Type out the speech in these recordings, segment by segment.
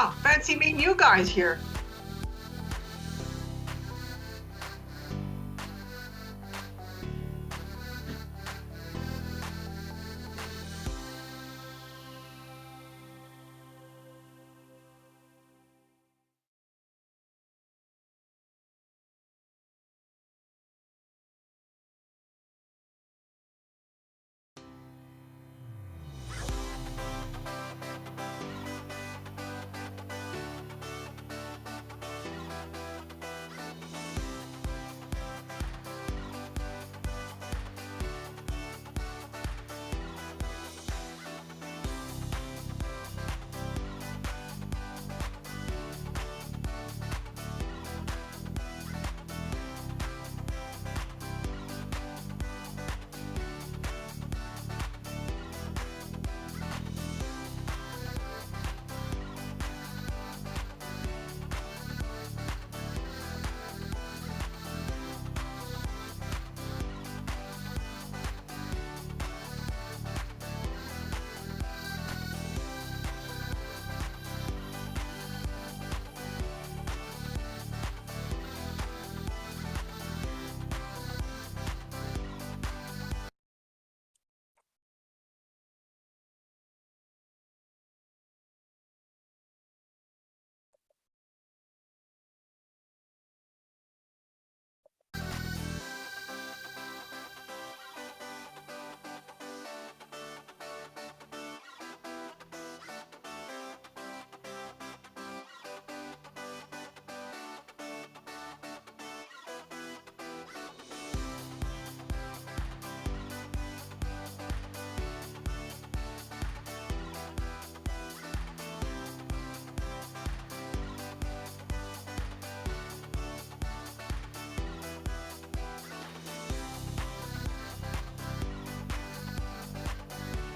Oh, fancy meeting you guys here.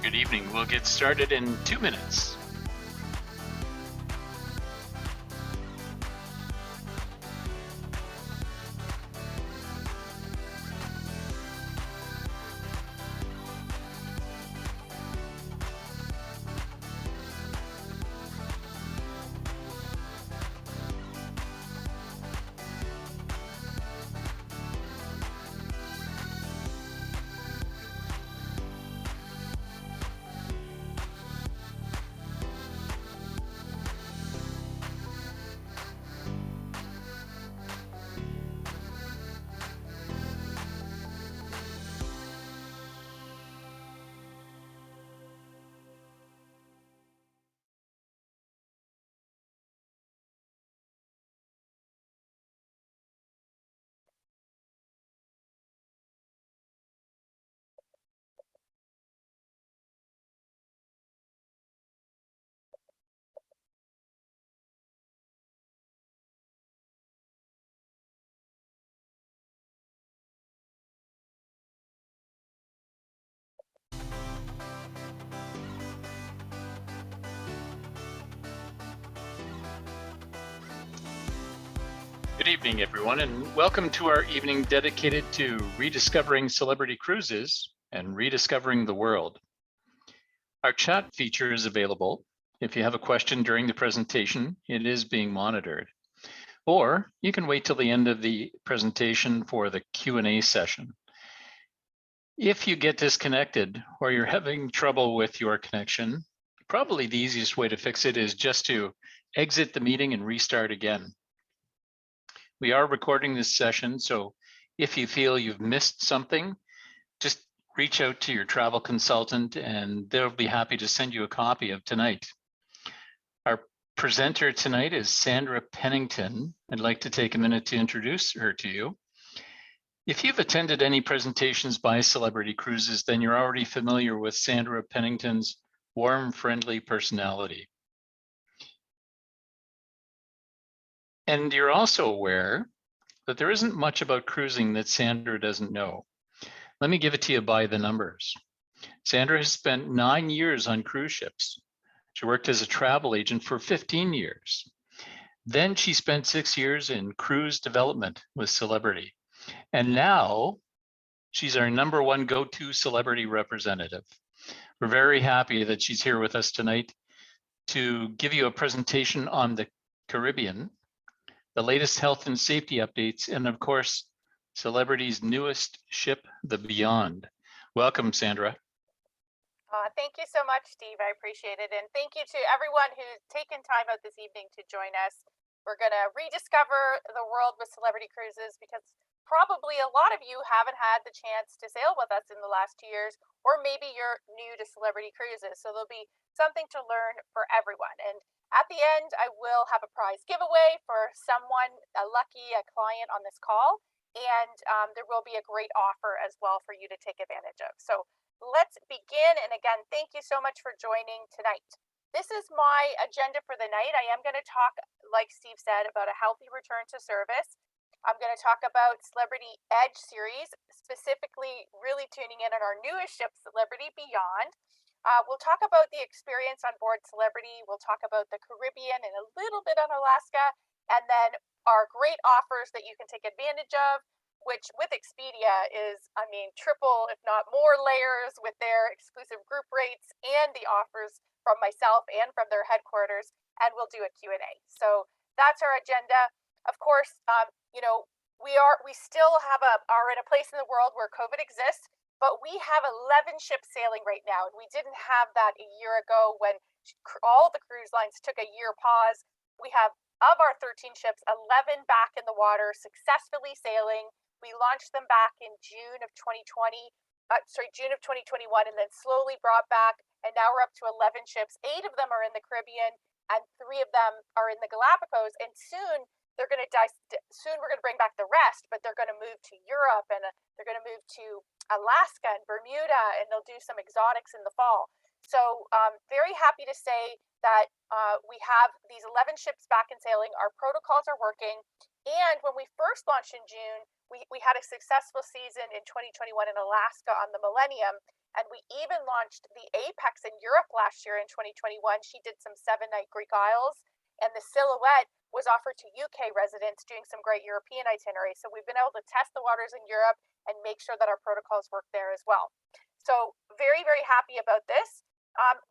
Good evening. We'll get started in 2 minutes. Good evening, everyone, and welcome to our evening dedicated to rediscovering celebrity cruises and rediscovering the world. Our chat feature is available. If you have a question during the presentation, it is being monitored. Or you can wait till the end of the presentation for the Q&A session. If you get disconnected or you're having trouble with your connection, probably the easiest way to fix it is just to exit the meeting and restart again. We are recording this session, so if you feel you've missed something, just reach out to your travel consultant and they'll be happy to send you a copy of tonight. Our presenter tonight is Sandra Pennington. I'd like to take a minute to introduce her to you. If you've attended any presentations by Celebrity Cruises, then you're already familiar with Sandra Pennington's warm, friendly personality. And you're also aware that there isn't much about cruising that Sandra doesn't know. Let me give it to you by the numbers. Sandra has spent 9 years on cruise ships. She worked as a travel agent for 15 years. Then she spent 6 years in cruise development with Celebrity. And now she's our #1 go-to celebrity representative. We're very happy that she's here with us tonight. to give you a presentation on the Caribbean, the latest health and safety updates, and of course, Celebrity's newest ship, the Beyond. Welcome, Sandra. Thank you so much, Steve. I appreciate it. And thank you to everyone who's taken time out this evening to join us. We're going to rediscover the world with Celebrity Cruises because probably a lot of you haven't had the chance to sail with us in the last 2 years, or maybe you're new to Celebrity Cruises. So there'll be something to learn for everyone. And at the end, I will have a prize giveaway for someone, a client on this call. And there will be a great offer as well for you to take advantage of. So let's begin. And again, thank you so much for joining tonight. This is my agenda for the night. I am going to talk, like Steve said, about a healthy return to service. I'm going to talk about Celebrity Edge series, specifically really tuning in on our newest ship, Celebrity Beyond. We'll talk about the experience on board Celebrity. We'll talk about the Caribbean and a little bit on Alaska, and then our great offers that you can take advantage of, which with Expedia is, I mean, triple, if not more layers with their exclusive group rates and the offers from myself and from their headquarters, and we'll do a Q&A. So that's our agenda. Of course, we still are in a place in the world where COVID exists, but we have 11 ships sailing right now, and we didn't have that a year ago when all the cruise lines took a year pause. We have, of our 13 ships, 11 back in the water, successfully sailing. We launched them back in June of 2021, and then slowly brought back. And now we're up to 11 ships. 8 of them are in the Caribbean, and 3 of them are in the Galapagos. And soon they're going to die. Soon we're going to bring back the rest, but they're going to move to Europe, and they're going to move to Alaska and Bermuda, and they'll do some exotics in the fall. So very happy to say that we have these 11 ships back in sailing. Our protocols are working. And when we first launched in June, we had a successful season in 2021 in Alaska on the Millennium. And we even launched the Apex in Europe last year in 2021. She did some 7-night Greek Isles. And the Silhouette was offered to UK residents doing some great European itineraries. So we've been able to test the waters in Europe and make sure that our protocols work there as well. So very, very happy about this.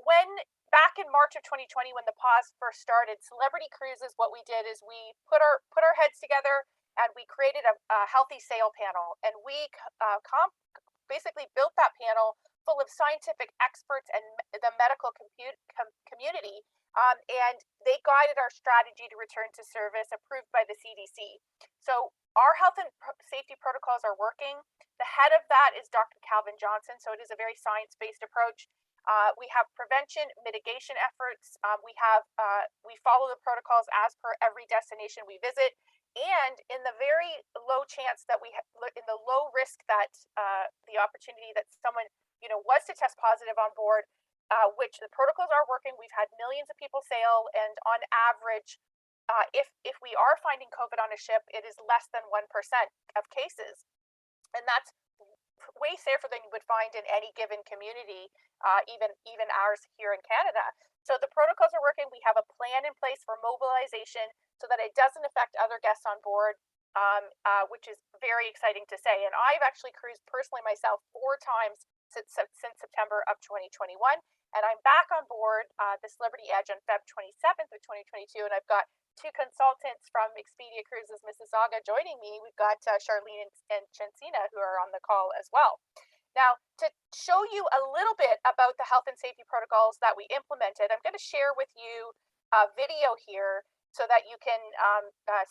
When back in March of 2020, when the pause first started, Celebrity Cruises, what we did is we put our heads together and we created a healthy sail panel, and we basically built that panel full of scientific experts and the medical community, and they guided our strategy to return to service approved by the CDC. So our health and safety protocols are working. The head of that is Dr. Calvin Johnson, so it is a very science-based approach. We have prevention, mitigation efforts. We follow the protocols as per every destination we visit. And in the very low chance that in the low risk that the opportunity that someone, was to test positive on board, which the protocols are working. We've had millions of people sail, and on average, if we are finding COVID on a ship, it is less than 1% of cases. And that's way safer than you would find in any given community, even ours here in Canada. So the protocols are working. We have a plan in place for mobilization so that it doesn't affect other guests on board, which is very exciting to say. And I've actually cruised personally myself 4 times since September of 2021. And I'm back on board the Celebrity Edge on Feb 27th of 2022. And I've got 2 consultants from Expedia Cruises Mississauga joining me. We've got Charlene and Chancina, who are on the call as well. Now, to show you a little bit about the health and safety protocols that we implemented, I'm going to share with you a video here so that you can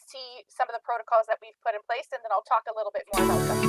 see some of the protocols that we've put in place, and then I'll talk a little bit more about them.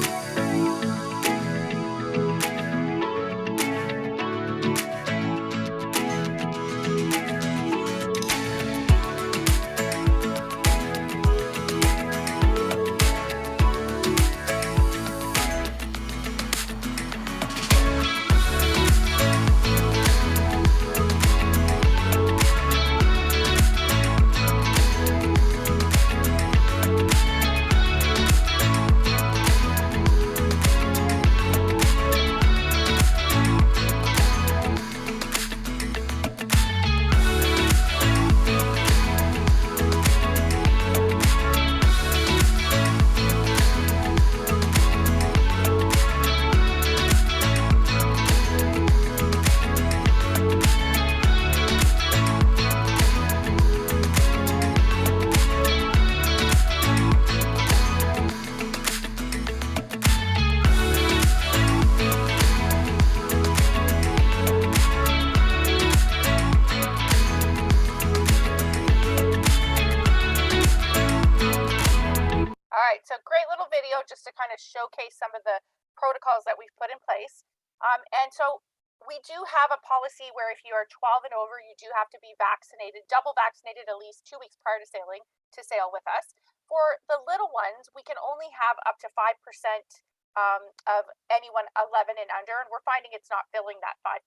just to kind of showcase some of the protocols that we've put in place. And so we do have a policy where if you are 12 and over, you do have to be vaccinated, double vaccinated at least 2 weeks prior to sail with us. For the little ones, we can only have up to 5% of anyone 11 and under, and we're finding it's not filling that 5%.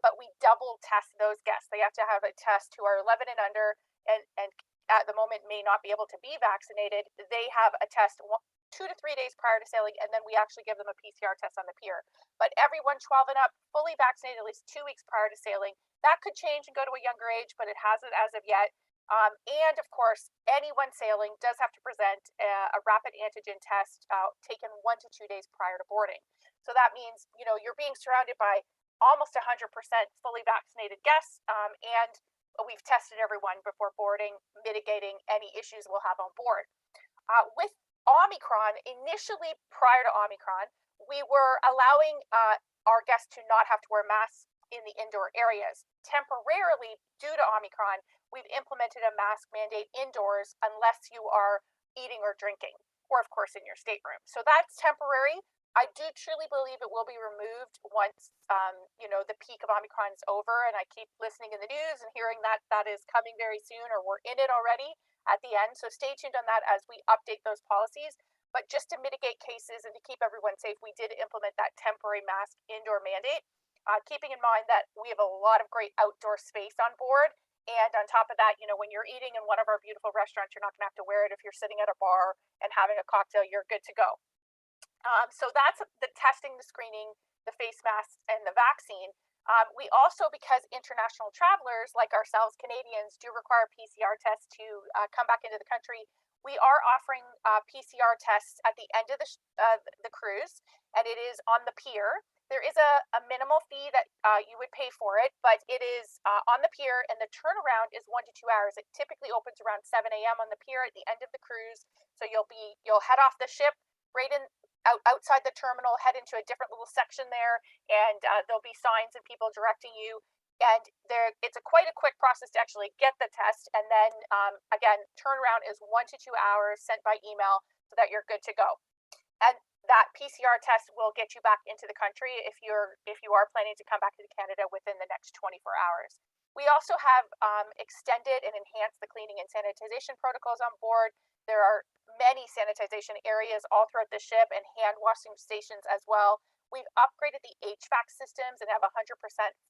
But we double test those guests. They have to have a test who are 11 and under, and at the moment may not be able to be vaccinated. They have a test 2 to 3 days prior to sailing, and then we actually give them a PCR test on the pier. But everyone 12 and up, fully vaccinated at least 2 weeks prior to sailing. That could change and go to a younger age, but it hasn't as of yet. And of course, anyone sailing does have to present a rapid antigen test taken 1 to 2 days prior to boarding. So that means, you're being surrounded by almost 100% fully vaccinated guests, and we've tested everyone before boarding, mitigating any issues we'll have on board. With Omicron, initially prior to Omicron, we were allowing our guests to not have to wear masks in the indoor areas. Temporarily, due to Omicron, we've implemented a mask mandate indoors unless you are eating or drinking, or of course in your stateroom. So that's temporary. I do truly believe it will be removed once, the peak of Omicron is over, and I keep listening in the news and hearing that that is coming very soon, or we're in it already at the end. So stay tuned on that as we update those policies. But just to mitigate cases and to keep everyone safe, we did implement that temporary mask indoor mandate, keeping in mind that we have a lot of great outdoor space on board. And on top of that, when you're eating in one of our beautiful restaurants, you're not going to have to wear it. If you're sitting at a bar and having a cocktail, you're good to go. So that's the testing, the screening, the face masks, and the vaccine. We also, because international travelers like ourselves, Canadians, do require PCR tests to come back into the country, we are offering PCR tests at the end of the cruise, and it is on the pier. There is a minimal fee that you would pay for it, but it is on the pier, and the turnaround is 1 to 2 hours. It typically opens around 7 a.m. on the pier at the end of the cruise. So you'll head off the ship right in outside the terminal, head into a different little section there, and there'll be signs and people directing you. And it's quite a quick process to actually get the test. And then again, turnaround is 1 to 2 hours sent by email so that you're good to go. And that PCR test will get you back into the country if you are planning to come back to Canada within the next 24 hours. We also have extended and enhanced the cleaning and sanitization protocols on board. There are many sanitization areas all throughout the ship and hand washing stations as well. We've upgraded the HVAC systems and have 100%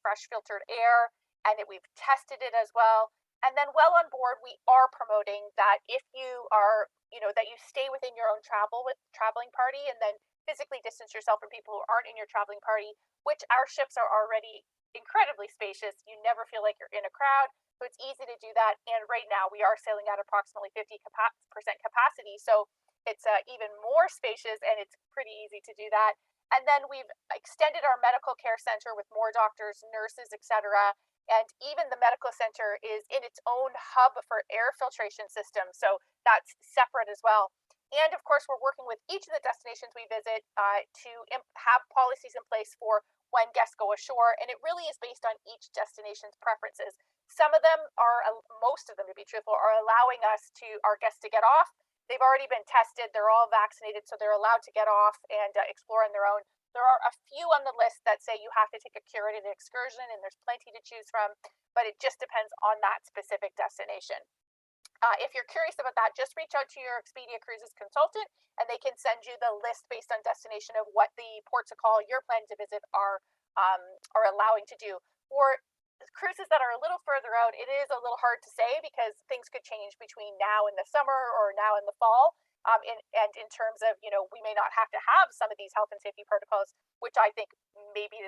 fresh filtered air, and we've tested it as well. And then while on board, we are promoting that if you are, that you stay within your own traveling party, and then physically distance yourself from people who aren't in your traveling party, which our ships are already incredibly spacious. You never feel like you're in a crowd. So it's easy to do that. And right now we are sailing at approximately 50% capacity. So it's even more spacious, and it's pretty easy to do that. And then we've extended our medical care center with more doctors, nurses, etc. And even the medical center is in its own hub for air filtration systems. So that's separate as well. And of course, we're working with each of the destinations we visit to have policies in place for when guests go ashore. And it really is based on each destination's preferences. Some of them most of them, to be truthful, are allowing our guests to get off. They've already been tested. They're all vaccinated, so they're allowed to get off and explore on their own. There are a few on the list that say you have to take a curated excursion, and there's plenty to choose from, but it just depends on that specific destination. If you're curious about that, just reach out to your Expedia Cruises consultant, and they can send you the list based on destination of what the ports of call you're planning to visit are allowing to do. For cruises that are a little further out, it is a little hard to say because things could change between now and the summer or now in the fall. And in terms of, we may not have to have some of these health and safety protocols, which I think maybe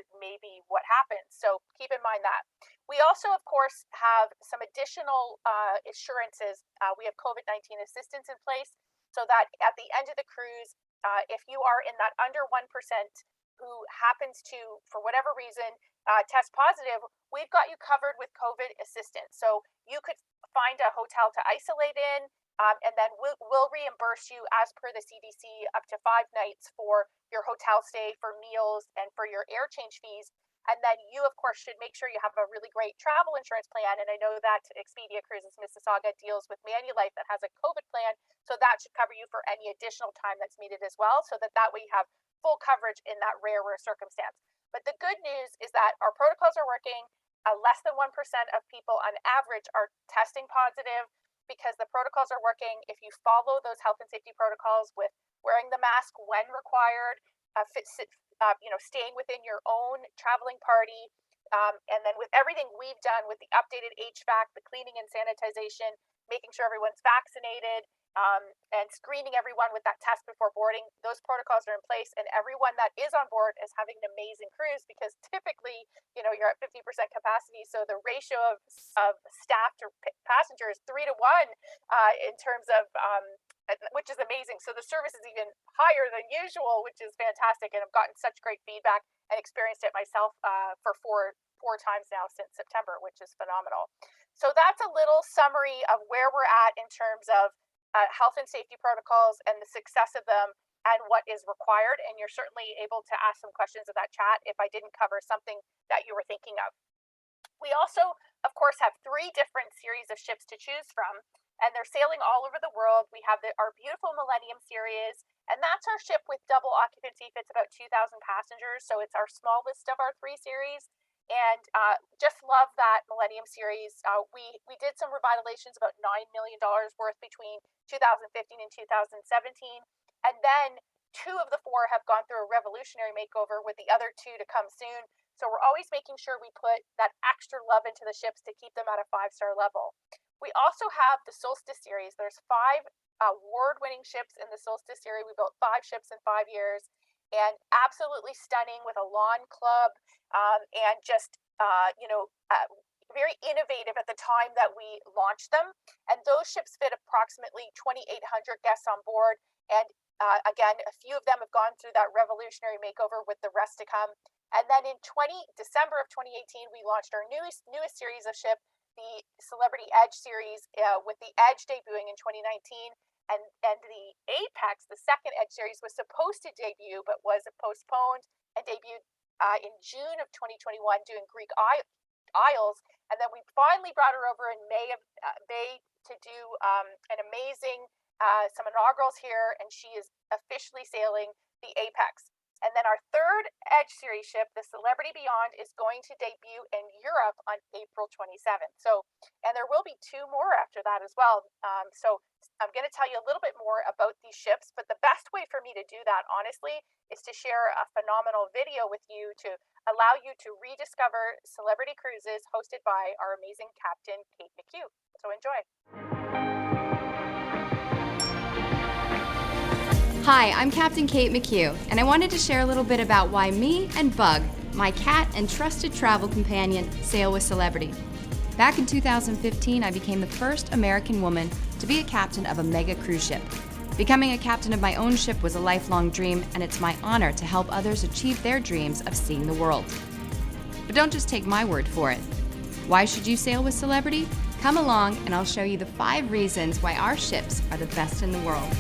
what happens. So keep in mind that. We also, of course, have some additional assurances. We have COVID-19 assistance in place so that at the end of the cruise, if you are in that under 1% who happens to, for whatever reason, test positive, we've got you covered with COVID assistance. So you could find a hotel to isolate in, and then we'll reimburse you as per the CDC up to 5 nights for your hotel stay, for meals, and for your air change fees. And then you, of course, should make sure you have a really great travel insurance plan. And I know that Expedia Cruises Mississauga deals with Manulife that has a COVID plan. So that should cover you for any additional time that's needed as well. So that way you have full coverage in that rare circumstance. But the good news is that our protocols are working. Less than 1% of people on average are testing positive because the protocols are working. If you follow those health and safety protocols with wearing the mask when required, staying within your own traveling party, and then with everything we've done with the updated HVAC, the cleaning and sanitization, making sure everyone's vaccinated, and screening everyone with that test before boarding, those protocols are in place, and everyone that is on board is having an amazing cruise because typically, you're at 50% capacity, so the ratio of staff to passengers 3 to 1 in terms of which is amazing. So the service is even higher than usual, which is fantastic. And I've gotten such great feedback and experienced it myself for four times now since September, which is phenomenal. So that's a little summary of where we're at in terms of health and safety protocols and the success of them and what is required. And you're certainly able to ask some questions of that chat if I didn't cover something that you were thinking of. We also, of course, have 3 different series of ships to choose from, and they're sailing all over the world. We have our beautiful Millennium series, and that's our ship with double occupancy, fits about 2,000 passengers. So it's our smallest of our 3 series, and just love that Millennium series. We did some revitalizations, about $9 million worth between 2015 and 2017, and then 2 of the 4 have gone through a revolutionary makeover, with the other 2 to come soon. So we're always making sure we put that extra love into the ships to keep them at a 5-star level. We also have the Solstice series. There's 5 award-winning ships in the Solstice series. We built 5 ships in 5 years, and absolutely stunning with a lawn club, and just very innovative at the time that we launched them. And those ships fit approximately 2,800 guests on board. And again, a few of them have gone through that revolutionary makeover, with the rest to come. And then in December of 2018, we launched our newest series of ship, the Celebrity Edge series, with the Edge debuting in 2019. And the Apex, the second Edge series, was supposed to debut, but was postponed and debuted in June of 2021 doing Greek Isles. And then we finally brought her over in May to do an amazing, some inaugurals here, and she is officially sailing the Apex. And then our 3rd Edge series ship, the Celebrity Beyond, is going to debut in Europe on April 27th. So, and there will be 2 more after that as well. So I'm going to tell you a little bit more about these ships, but the best way for me to do that, honestly, is to share a phenomenal video with you to allow you to rediscover Celebrity Cruises, hosted by our amazing captain, Kate McHugh. So enjoy. Hi, I'm Captain Kate McHugh, and I wanted to share a little bit about why me and Bug, my cat and trusted travel companion, sail with Celebrity. Back in 2015, I became the first American woman to be a captain of a mega cruise ship. Becoming a captain of my own ship was a lifelong dream, and it's my honor to help others achieve their dreams of seeing the world. But don't just take my word for it. Why should you sail with Celebrity? Come along and I'll show you the 5 reasons why our ships are the best in the world.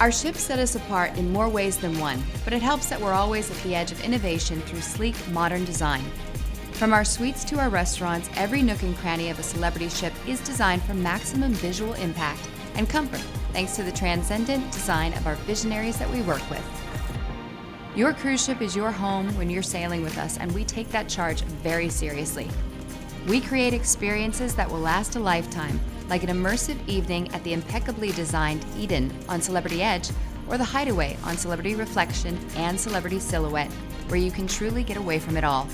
Our ships set us apart in more ways than one, but it helps that we're always at the edge of innovation through sleek, modern design. From our suites to our restaurants, every nook and cranny of a Celebrity ship is designed for maximum visual impact and comfort, thanks to the transcendent design of our visionaries that we work with. Your cruise ship is your home when you're sailing with us, and we take that charge very seriously. We create experiences that will last a lifetime, like an immersive evening at the impeccably designed Eden on Celebrity Edge, or the Hideaway on Celebrity Reflection and Celebrity Silhouette, where you can truly get away from it all.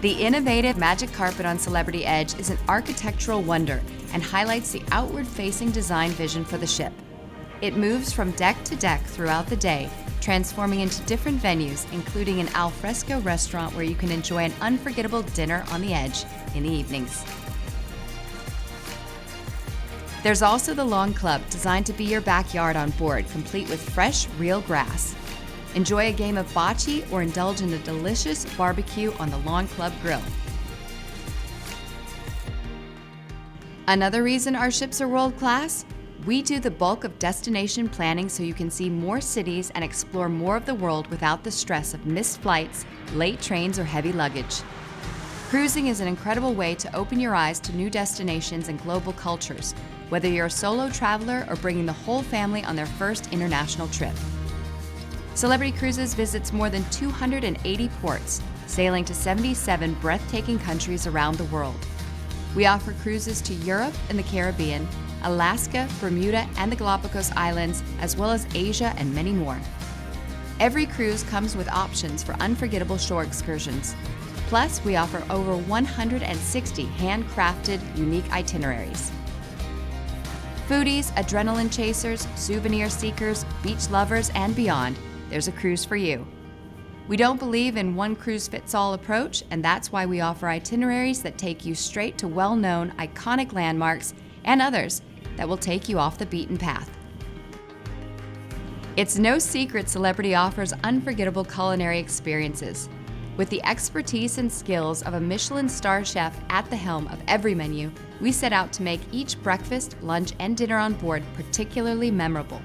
The innovative magic carpet on Celebrity Edge is an architectural wonder and highlights the outward-facing design vision for the ship. It moves from deck to deck throughout the day, transforming into different venues, including an al fresco restaurant where you can enjoy an unforgettable dinner on the edge in the evenings. There's also the Lawn Club, designed to be your backyard on board, complete with fresh, real grass. Enjoy a game of bocce or indulge in a delicious barbecue on the Lawn Club grill. Another reason our ships are world-class? We do the bulk of destination planning so you can see more cities and explore more of the world without the stress of missed flights, late trains, or heavy luggage. Cruising is an incredible way to open your eyes to new destinations and global cultures, whether you're a solo traveler or bringing the whole family on their first international trip. Celebrity Cruises visits more than 280 ports, sailing to 77 breathtaking countries around the world. We offer cruises to Europe and the Caribbean, Alaska, Bermuda, and the Galapagos Islands, as well as Asia and many more. Every cruise comes with options for unforgettable shore excursions. Plus, we offer over 160 handcrafted, unique itineraries. Foodies, adrenaline chasers, souvenir seekers, beach lovers, and beyond, there's a cruise for you. We don't believe in one cruise fits all approach, and that's why we offer itineraries that take you straight to well-known, iconic landmarks and others that will take you off the beaten path. It's no secret Celebrity offers unforgettable culinary experiences. With the expertise and skills of a Michelin star chef at the helm of every menu, we set out to make each breakfast, lunch, and dinner on board particularly memorable.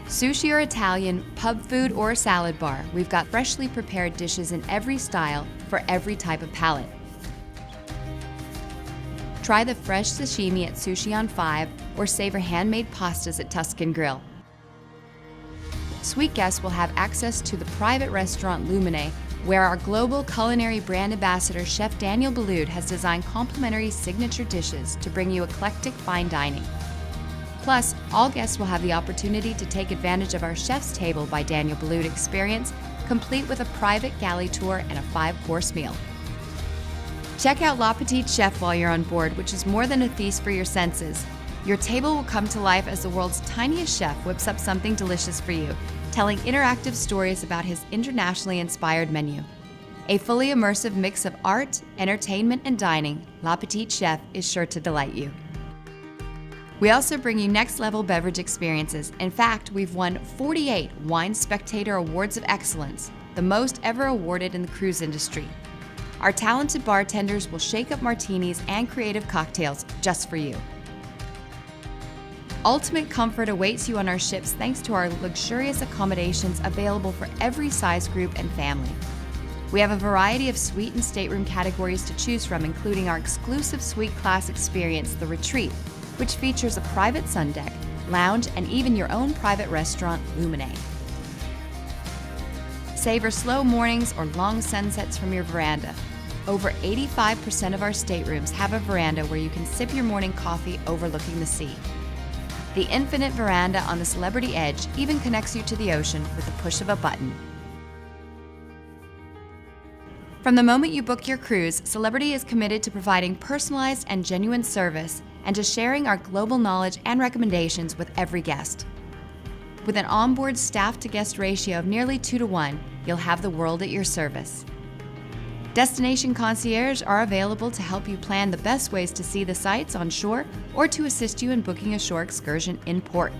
Sushi or Italian, pub food or a salad bar, we've got freshly prepared dishes in every style for every type of palate. Try the fresh sashimi at Sushi on 5 or savor handmade pastas at Tuscan Grill. Suite guests will have access to the private restaurant Lumine, where our global culinary brand ambassador, Chef Daniel Boulud, has designed complimentary signature dishes to bring you eclectic fine dining. Plus, all guests will have the opportunity to take advantage of our Chef's Table by Daniel Boulud experience, complete with a private galley tour and a 5-course meal. Check out La Petite Chef while you're on board, which is more than a feast for your senses. Your table will come to life as the world's tiniest chef whips up something delicious for you, telling interactive stories about his internationally inspired menu. A fully immersive mix of art, entertainment, and dining, La Petite Chef is sure to delight you. We also bring you next-level beverage experiences. In fact, we've won 48 Wine Spectator Awards of Excellence, the most ever awarded in the cruise industry. Our talented bartenders will shake up martinis and creative cocktails just for you. Ultimate comfort awaits you on our ships thanks to our luxurious accommodations available for every size group and family. We have a variety of suite and stateroom categories to choose from, including our exclusive suite class experience, The Retreat, which features a private sun deck, lounge, and even your own private restaurant, Lumine. Savor slow mornings or long sunsets from your veranda. Over 85% of our staterooms have a veranda where you can sip your morning coffee overlooking the sea. The infinite veranda on the Celebrity Edge even connects you to the ocean with the push of a button. From the moment you book your cruise, Celebrity is committed to providing personalized and genuine service and to sharing our global knowledge and recommendations with every guest. With an onboard staff-to-guest ratio of nearly 2-to-1, you'll have the world at your service. Destination concierge are available to help you plan the best ways to see the sights on shore or to assist you in booking a shore excursion in port.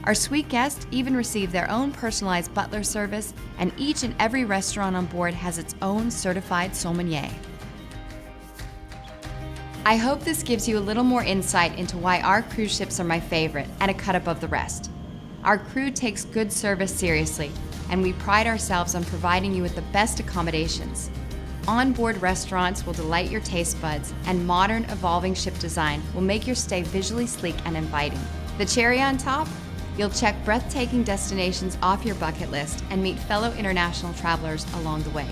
Our suite guests even receive their own personalized butler service, and each and every restaurant on board has its own certified sommelier. I hope this gives you a little more insight into why our cruise ships are my favorite and a cut above the rest. Our crew takes good service seriously, and we pride ourselves on providing you with the best accommodations. Onboard restaurants will delight your taste buds, and modern, evolving ship design will make your stay visually sleek and inviting. The cherry on top? You'll check breathtaking destinations off your bucket list and meet fellow international travelers along the way.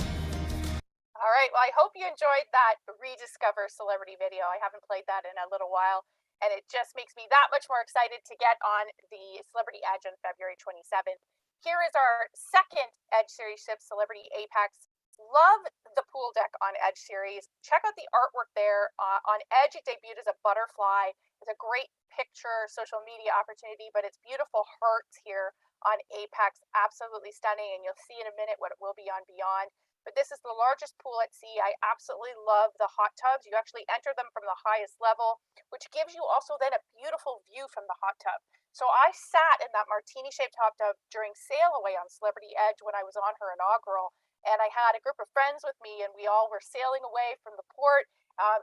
All right, well, I hope you enjoyed that Rediscover Celebrity video. I haven't played that in a little while, and it just makes me that much more excited to get on the Celebrity Edge on February 27th. Here is our second Edge Series ship, Celebrity Apex. Love the pool deck on Edge Series. Check out the artwork there. On Edge, it debuted as a butterfly. It's a great picture, social media opportunity, but it's beautiful hearts here on Apex. Absolutely stunning, and you'll see in a minute what it will be on Beyond. But this is the largest pool at sea. I absolutely love the hot tubs. You actually enter them from the highest level, which gives you also then a beautiful view from the hot tub. So I sat in that martini-shaped hot tub during Sail Away on Celebrity Edge when I was on her inaugural, and I had a group of friends with me, and we all were sailing away from the port,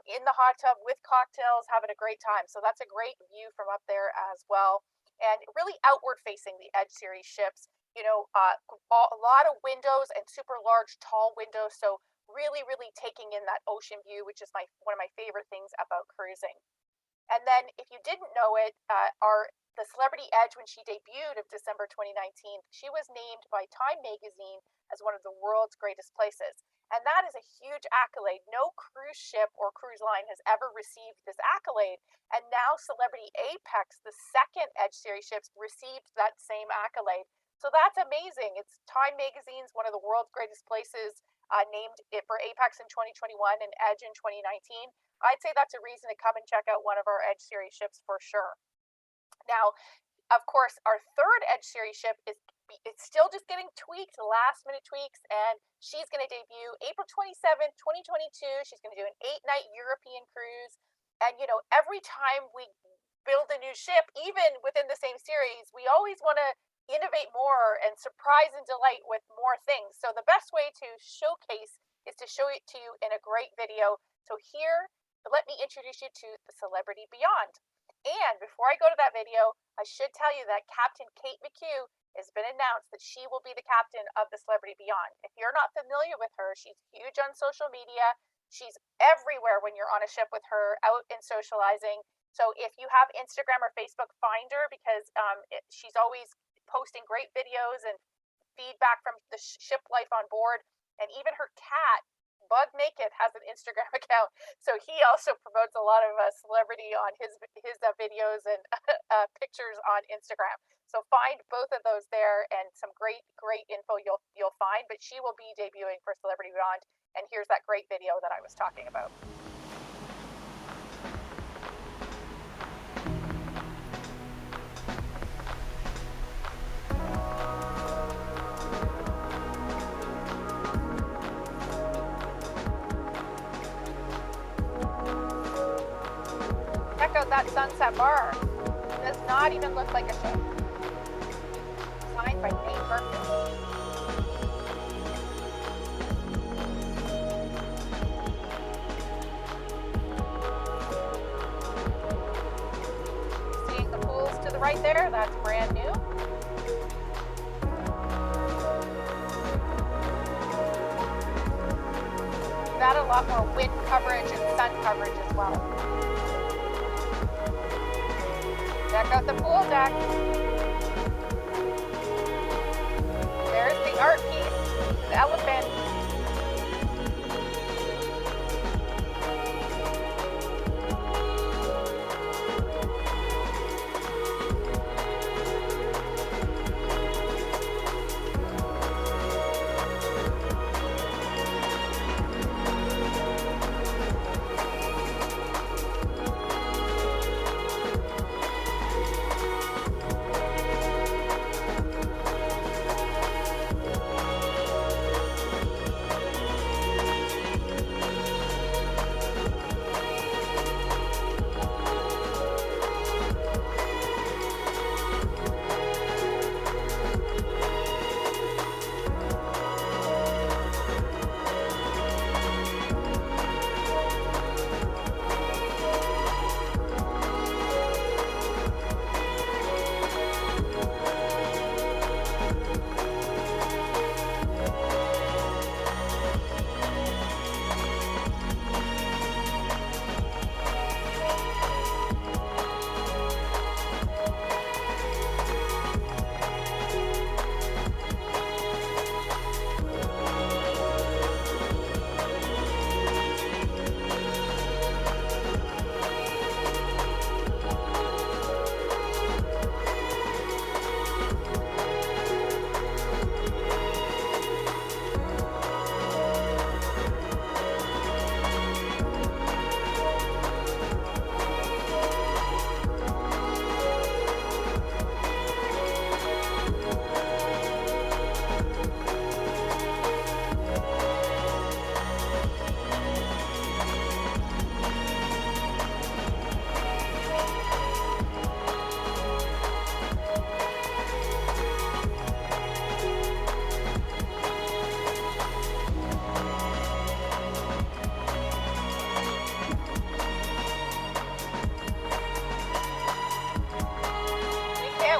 in the hot tub with cocktails, having a great time. So that's a great view from up there as well. And really outward facing the Edge series ships, a lot of windows and super large, tall windows. So really, really taking in that ocean view, which is one of my favorite things about cruising. And then if you didn't know it, the Celebrity Edge, when she debuted of December 2019, she was named by Time Magazine as one of the world's greatest places. And that is a huge accolade. No cruise ship or cruise line has ever received this accolade. And now Celebrity Apex, the second Edge series ships, received that same accolade. So that's amazing. It's Time Magazine's one of the world's greatest places, named it for Apex in 2021 and Edge in 2019. I'd say that's a reason to come and check out one of our Edge series ships for sure. Now, of course, our third Edge series ship it's still just getting tweaked, last minute tweaks, and she's going to debut April 27th, 2022. She's going to do an 8-night European cruise. And, every time we build a new ship, even within the same series, we always want to innovate more and surprise and delight with more things. So the best way to showcase is to show it to you in a great video. So here, let me introduce you to the Celebrity Beyond. And before I go to that video, I should tell you that Captain Kate McHugh has been announced that she will be the captain of the Celebrity Beyond. If you're not familiar with her, she's huge on social media. She's everywhere when you're on a ship with her, out and socializing. So if you have Instagram or Facebook, find her, because she's always posting great videos and feedback from the ship life on board. And even her cat, Bug Naked, has an Instagram account, so he also promotes a lot of celebrity on his videos and pictures on Instagram. So find both of those there, and some great info you'll find. But she will be debuting for Celebrity Beyond, and here's that great video that I was talking about. Check out that sunset bar. It does not even look like a ship. Designed by Nate Berkman. Seeing the pools to the right there, that's brand new. Got a lot more wind coverage and sun coverage as well. Check out the pool deck. There's the art piece, the elephant.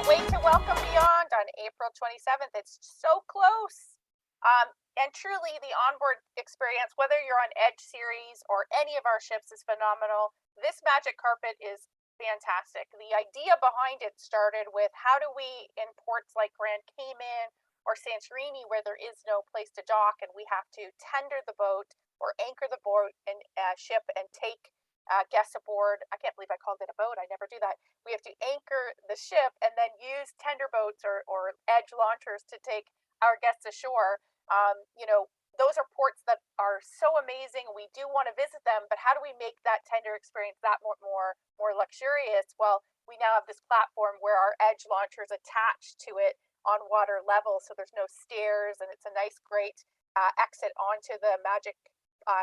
can't wait to welcome Beyond on April 27th. It's so close. And truly, the onboard experience, whether you're on Edge Series or any of our ships, is phenomenal. This magic carpet is fantastic. The idea behind it started with how do we, in ports like Grand Cayman or Santorini, where there is no place to dock and we have to tender the boat or anchor the boat and ship and take guests aboard. I can't believe I called it a boat. I never do that. We have to anchor the ship and then use tender boats or edge launchers to take our guests ashore. Those are ports that are so amazing. We do want to visit them, but how do we make that tender experience that more luxurious? Well, we now have this platform where our edge launcher is attached to it on water level, so there's no stairs, and it's a nice, great exit onto the magic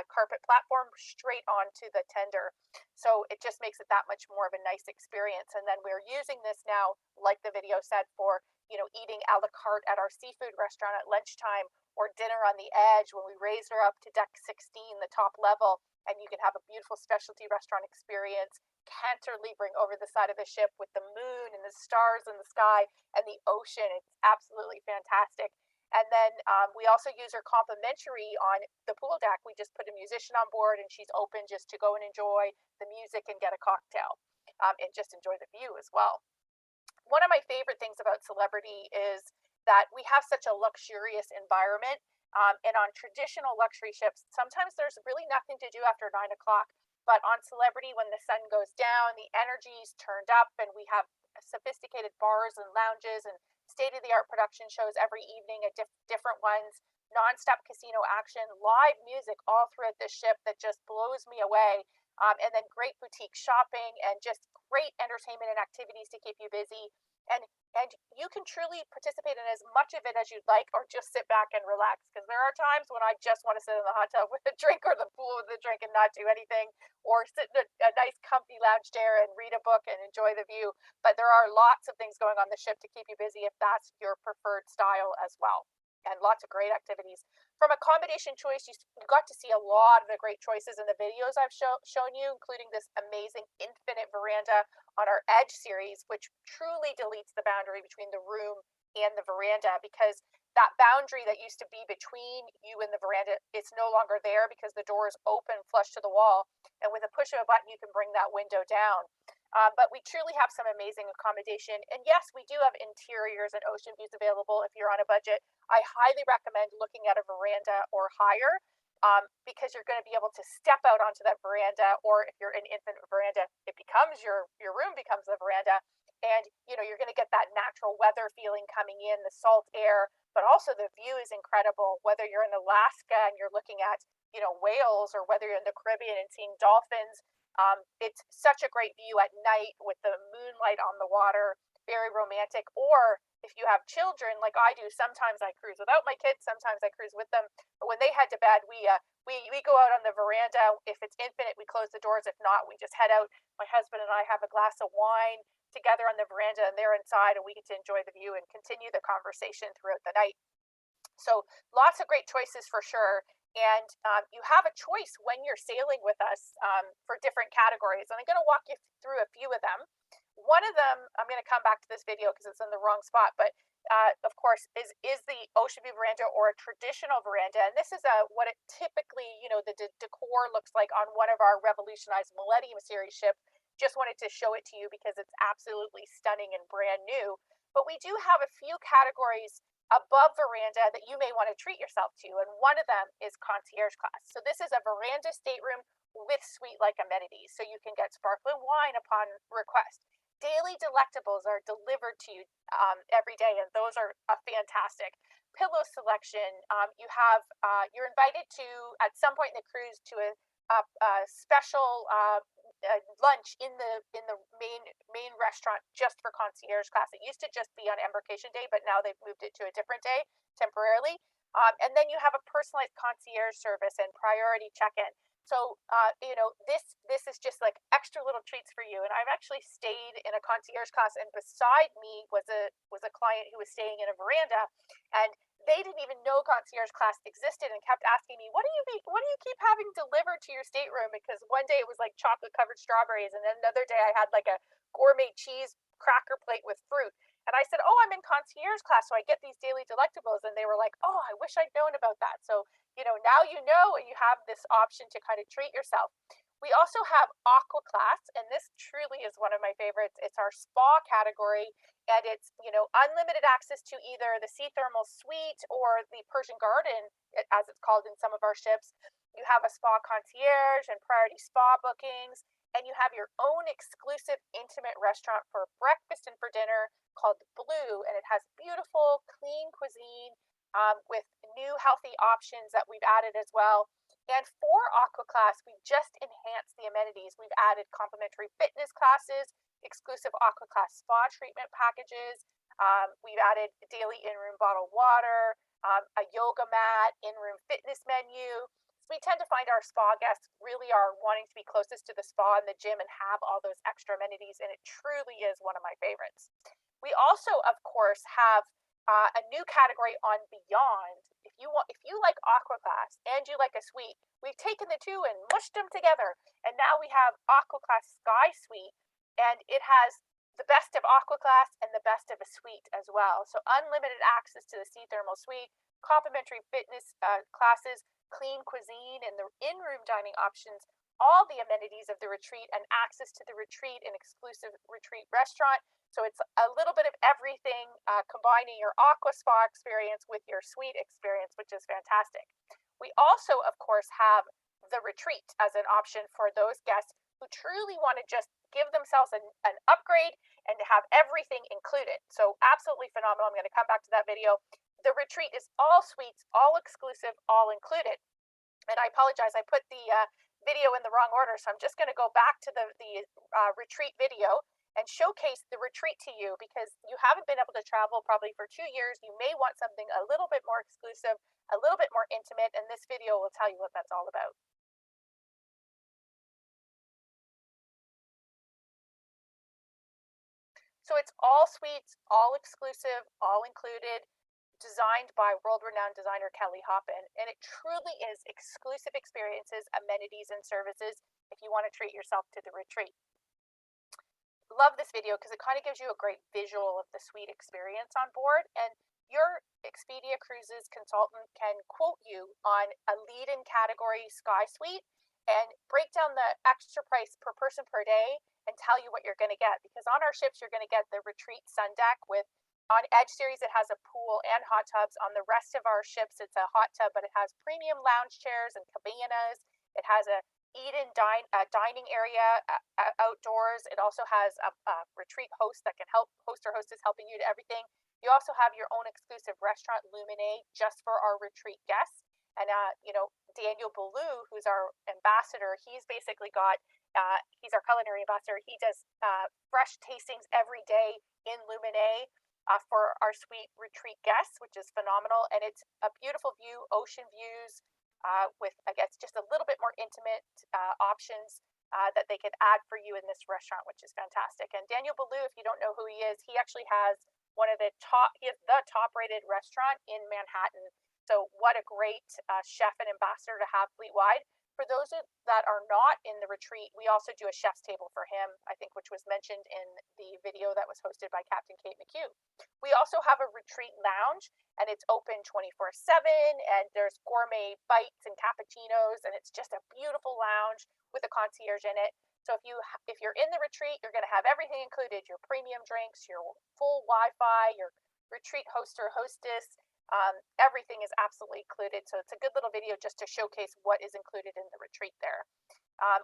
carpet platform straight onto the tender. So it just makes it that much more of a nice experience. And then we're using this now, like the video said, for eating a la carte at our seafood restaurant at lunchtime or dinner on the edge when we raise her up to deck 16, the top level, and you can have a beautiful specialty restaurant experience, cantilevering over the side of the ship with the moon and the stars in the sky and the ocean. It's absolutely fantastic. And then we also use her complimentary on the pool deck. We just put a musician on board and she's open just to go and enjoy the music and get a cocktail and just enjoy the view as well. One of my favorite things about Celebrity is that we have such a luxurious environment. And on traditional luxury ships, sometimes there's really nothing to do after 9 o'clock. But on Celebrity, when the sun goes down, the energy's turned up and we have sophisticated bars and lounges and state-of-the-art production shows every evening at different ones, non-stop casino action, live music all throughout the ship that just blows me away. And then great boutique shopping and just great entertainment and activities to keep you busy. And you can truly participate in as much of it as you'd like, or just sit back and relax. Because there are times when I just want to sit in the hot tub with a drink or the pool with a drink and not do anything, or sit in a nice comfy lounge chair and read a book and enjoy the view. But there are lots of things going on the ship to keep you busy if that's your preferred style as well. And lots of great activities. From accommodation choice, you got to see a lot of the great choices in the videos I've shown you, including this amazing infinite veranda on our Edge series, which truly deletes the boundary between the room and the veranda, because that boundary that used to be between you and the veranda, it's no longer there because the door is open flush to the wall. And with a push of a button, you can bring that window down. But we truly have some amazing accommodation. And yes, we do have interiors and ocean views available if you're on a budget. I highly recommend looking at a veranda or higher because you're going to be able to step out onto that veranda, or if you're an infinite veranda, it becomes your room becomes the veranda. And you're going to get that natural weather feeling coming in, the salt air, but also the view is incredible. Whether you're in Alaska and you're looking at whales, or whether you're in the Caribbean and seeing dolphins. It's such a great view at night with the moonlight on the water, very romantic. Or if you have children like I do, sometimes I cruise without my kids, sometimes I cruise with them. But when they head to bed, we go out on the veranda. If it's infinite, we close the doors. If not, we just head out. My husband and I have a glass of wine together on the veranda, and they're inside, and we get to enjoy the view and continue the conversation throughout the night. So lots of great choices for sure. And you have a choice when you're sailing with us for different categories. And I'm going to walk you through a few of them. One of them, I'm going to come back to this video because it's in the wrong spot, but of course, is the ocean view veranda or a traditional veranda. And this is what it typically, the decor looks like on one of our revolutionized Millennium Series ship. Just wanted to show it to you because it's absolutely stunning and brand new. But we do have a few categories above veranda that you may want to treat yourself to, and one of them is concierge class. So this is a veranda stateroom with suite-like amenities, so you can get sparkling wine upon request. Daily delectables are delivered to you every day, and those are fantastic. Pillow selection. You're invited to, at some point in the cruise, to a special lunch in the main restaurant just for concierge class. It used to just be on embarkation day, but now they've moved it to a different day temporarily. And then you have a personalized concierge service and priority check-in. So this is just like extra little treats for you. And I've actually stayed in a concierge class, and beside me was a client who was staying in a veranda, and they didn't even know concierge class existed and kept asking me, what do you keep having delivered to your stateroom? Because one day it was like chocolate covered strawberries, and then another day I had like a gourmet cheese cracker plate with fruit. And I said, oh, I'm in concierge class, so I get these daily delectables. And they were like, oh, I wish I'd known about that. So, now you know, and you have this option to kind of treat yourself. We also have Aqua Class, and this truly is one of my favorites. It's our spa category, and it's, unlimited access to either the Sea Thermal Suite or the Persian Garden, as it's called in some of our ships. You have a spa concierge and priority spa bookings, and you have your own exclusive intimate restaurant for breakfast and for dinner called Blue, and it has beautiful, clean cuisine with new healthy options that we've added as well. And for Aqua Class, we just enhanced the amenities. We've added complimentary fitness classes, exclusive Aqua Class spa treatment packages. We've added daily in-room bottled water, a yoga mat, in-room fitness menu. So we tend to find our spa guests really are wanting to be closest to the spa and the gym and have all those extra amenities, and it truly is one of my favorites. We also, of course, have a new category on Beyond. If you like Aqua Class and you like a suite, we've taken the two and mushed them together, and now we have Aqua Class Sky Suite, and it has the best of Aqua Class and the best of a suite as well. So unlimited access to the Sea Thermal Suite, complimentary fitness classes, clean cuisine, and the in-room dining options, all the amenities of the retreat, and access to the retreat and exclusive retreat restaurant. So it's a little bit of everything, combining your aqua spa experience with your suite experience, which is fantastic. We also, of course, have the retreat as an option for those guests who truly want to just give themselves an upgrade and to have everything included. So absolutely phenomenal. I'm going to come back to that video. The retreat is all suites, all exclusive, all included. And I apologize, I put the video in the wrong order, so I'm just going to go back to the retreat video and showcase the retreat to you, because you haven't been able to travel probably for 2 years. You may want something a little bit more exclusive, a little bit more intimate, and this video will tell you what that's all about. So it's all suites, all exclusive, all included, designed by world-renowned designer Kelly Hoppen, and it truly is exclusive experiences, amenities, and services if you want to treat yourself to the retreat. Love this video because it kind of gives you a great visual of the suite experience on board, and your Expedia Cruises consultant can quote you on a lead-in category Sky Suite and break down the extra price per person per day and tell you what you're going to get, because on our ships you're going to get the retreat sun deck with, on Edge Series it has a pool and hot tubs. On the rest of our ships it's a hot tub, but it has premium lounge chairs and cabanas. It has a dining area outdoors. It also has a retreat host that can help, host or hostess helping you to everything. You also have your own exclusive restaurant, Lumine, just for our retreat guests. And Daniel Ballou, who's our ambassador, he's basically got he's our culinary ambassador. He does fresh tastings every day in Lumine for our suite retreat guests, which is phenomenal. And it's a beautiful view, ocean views, with, I guess, just a little bit more intimate options that they could add for you in this restaurant, which is fantastic. And Daniel Ballou, if you don't know who he is, he actually has he is the top rated restaurant in Manhattan. So what a great chef and ambassador to have fleet-wide. For those that are not in the retreat, we also do a chef's table for him, I think, which was mentioned in the video that was hosted by Captain Kate McHugh. We also have a retreat lounge, and it's open 24/7, and there's gourmet bites and cappuccinos, and it's just a beautiful lounge with a concierge in it. So if you're in the retreat, you're going to have everything included: your premium drinks, your full Wi-Fi, your retreat host or hostess. Everything is absolutely included. So it's a good little video just to showcase what is included in the retreat there.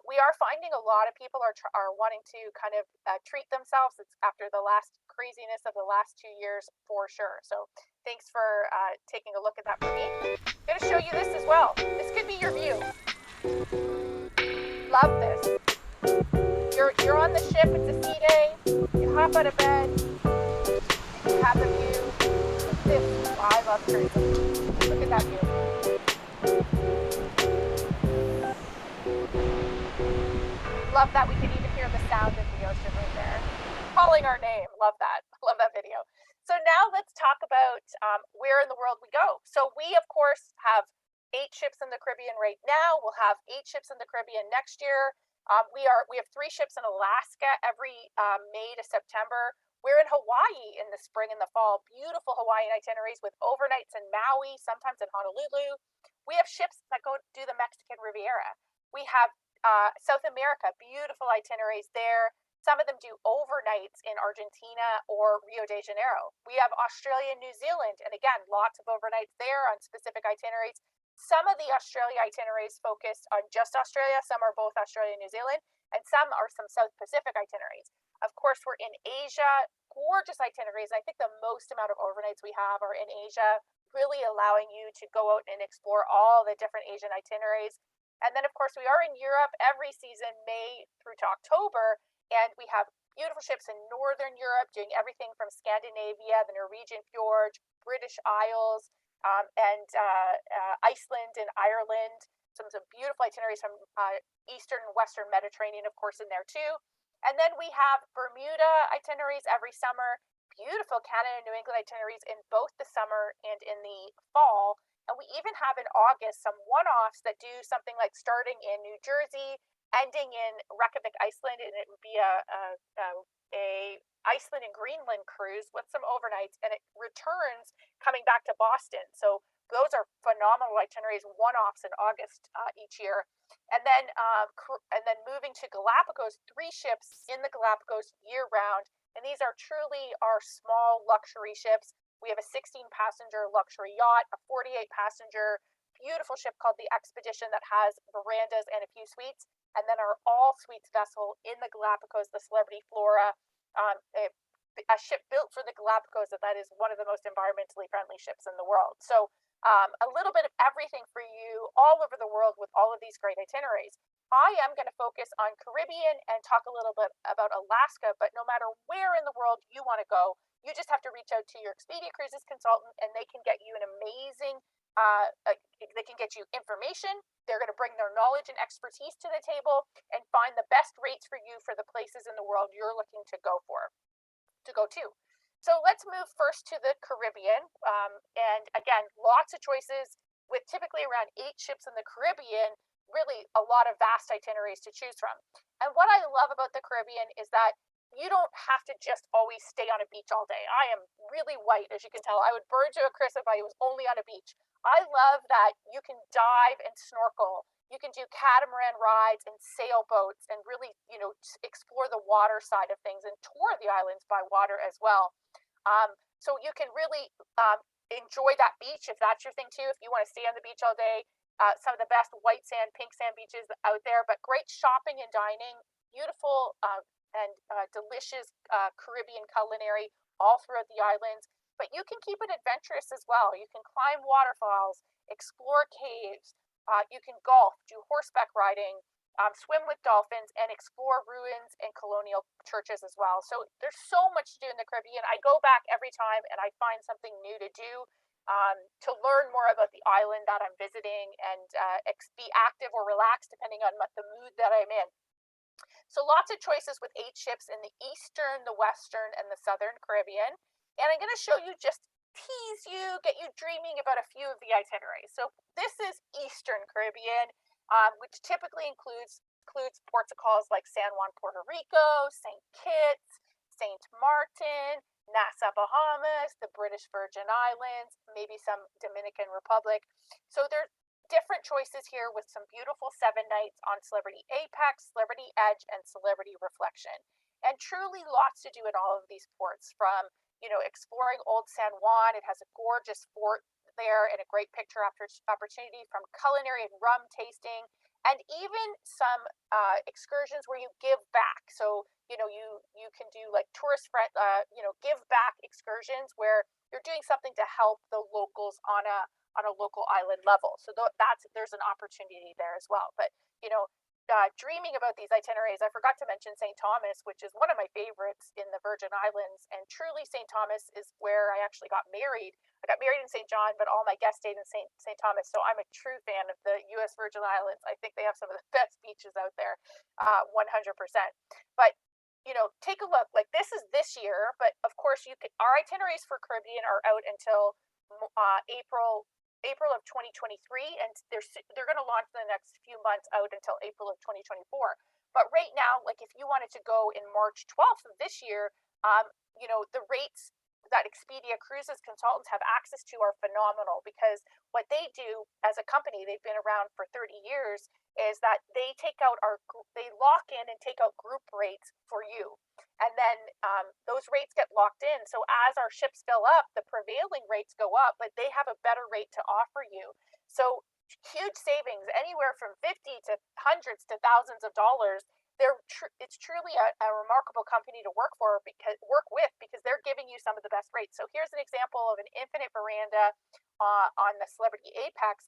We are finding a lot of people are wanting to kind of treat themselves. It's after the last craziness of the last 2 years for sure. So thanks for taking a look at that for me. I'm going to show you this as well. This could be your view. Love this. You're on the ship, it's a sea day, you hop out of bed, you have a view. This, I love cruising. Look at that view. Love that we can even hear the sound of the ocean right there. Calling our name, love that. Love that video. So now let's talk about where in the world we go. So we, of course, have 8 ships in the Caribbean right now. We'll have 8 ships in the Caribbean next year. We have 3 ships in Alaska every May to September. We're in Hawaii in the spring and the fall. Beautiful Hawaiian itineraries with overnights in Maui, sometimes in Honolulu. We have ships that go do the Mexican Riviera. We have South America, beautiful itineraries there. Some of them do overnights in Argentina or Rio de Janeiro. We have Australia and New Zealand, and again, lots of overnights there on specific itineraries. Some of the Australia itineraries focus on just Australia, some are both Australia and New Zealand, and some are some South Pacific itineraries. Of course, we're in Asia, gorgeous itineraries. I think the most amount of overnights we have are in Asia, really allowing you to go out and explore all the different Asian itineraries. And then, of course, we are in Europe every season, May through to October, and we have beautiful ships in Northern Europe doing everything from Scandinavia, the Norwegian fjords, British Isles, and Iceland and Ireland. Some beautiful itineraries from Eastern and Western Mediterranean, of course, in there too. And then we have Bermuda itineraries every summer, beautiful Canada and New England itineraries in both the summer and in the fall. And we even have in August some one-offs that do something like starting in New Jersey, ending in Reykjavik, Iceland, and it would be a Iceland and Greenland cruise with some overnights, and it returns coming back to Boston. So those are phenomenal itineraries, one-offs in August each year. And then moving to Galapagos, 3 ships in the Galapagos year-round, and these are truly our small luxury ships. We have a 16-passenger luxury yacht, a 48-passenger beautiful ship called the Expedition that has verandas and a few suites, and then our all-suites vessel in the Galapagos, the Celebrity Flora, a ship built for the Galapagos that is one of the most environmentally friendly ships in the world. So a little bit of everything for you all over the world with all of these great itineraries. I am going to focus on Caribbean and talk a little bit about Alaska, but no matter where in the world you want to go, you just have to reach out to your Expedia Cruises consultant and they can get you an amazing, they can get you information. They're going to bring their knowledge and expertise to the table and find the best rates for you for the places in the world you're looking to go to. So let's move first to the Caribbean. And again, lots of choices with typically around 8 ships in the Caribbean, really a lot of vast itineraries to choose from. And what I love about the Caribbean is that you don't have to just always stay on a beach all day. I am really white, as you can tell. I would burn to a crisp if I was only on a beach. I love that you can dive and snorkel. You can do catamaran rides and sailboats and really, explore the water side of things and tour the islands by water as well. So you can really enjoy that beach if that's your thing too. If you want to stay on the beach all day, some of the best white sand, pink sand beaches out there, but great shopping and dining, beautiful and delicious Caribbean culinary all throughout the islands. But you can keep it adventurous as well. You can climb waterfalls, explore caves, you can golf, do horseback riding, swim with dolphins, and explore ruins and colonial churches as well. So there's so much to do in the Caribbean. I go back every time and I find something new to do, to learn more about the island that I'm visiting and be active or relaxed depending on the mood that I'm in. So lots of choices with 8 ships in the Eastern, the Western, and the Southern Caribbean. And I'm going to show you, just tease you, get you dreaming about a few of the itineraries. So this is Eastern Caribbean, which typically includes ports of calls like San Juan, Puerto Rico, St. Kitts, St. Martin, Nassau, Bahamas, the British Virgin Islands, maybe some Dominican Republic. So there's different choices here with some beautiful 7 nights on Celebrity Apex, Celebrity Edge, and Celebrity Reflection. And truly lots to do in all of these ports, from exploring Old San Juan. It has a gorgeous fort there and a great picture opportunity, from culinary and rum tasting, and even some excursions where you give back. So you can do like give back excursions where you're doing something to help the locals on a local island level. So there's an opportunity there as well. But dreaming about these itineraries, I forgot to mention St. Thomas, which is one of my favorites in the Virgin Islands. And truly, St. Thomas is where I actually got married. I got married in St. John, but all my guests stayed in St. Thomas. So I'm a true fan of the U.S. Virgin Islands. I think they have some of the best beaches out there, 100%. But take a look. Like, this is this year, but of course our itineraries for Caribbean are out until April of 2023, and they're going to launch in the next few months out until April of 2024. But right now, like if you wanted to go in March 12th of this year, the rates that Expedia Cruises consultants have access to are phenomenal, because what they do as a company, they've been around for 30 years, is that they they lock in and take out group rates for you. And then those rates get locked in. So as our ships fill up, the prevailing rates go up, but they have a better rate to offer you. So huge savings, anywhere from 50 to hundreds to thousands of dollars. It's truly a remarkable company to work with, because they're giving you some of the best rates. So here's an example of an Infinite Veranda on the Celebrity Apex.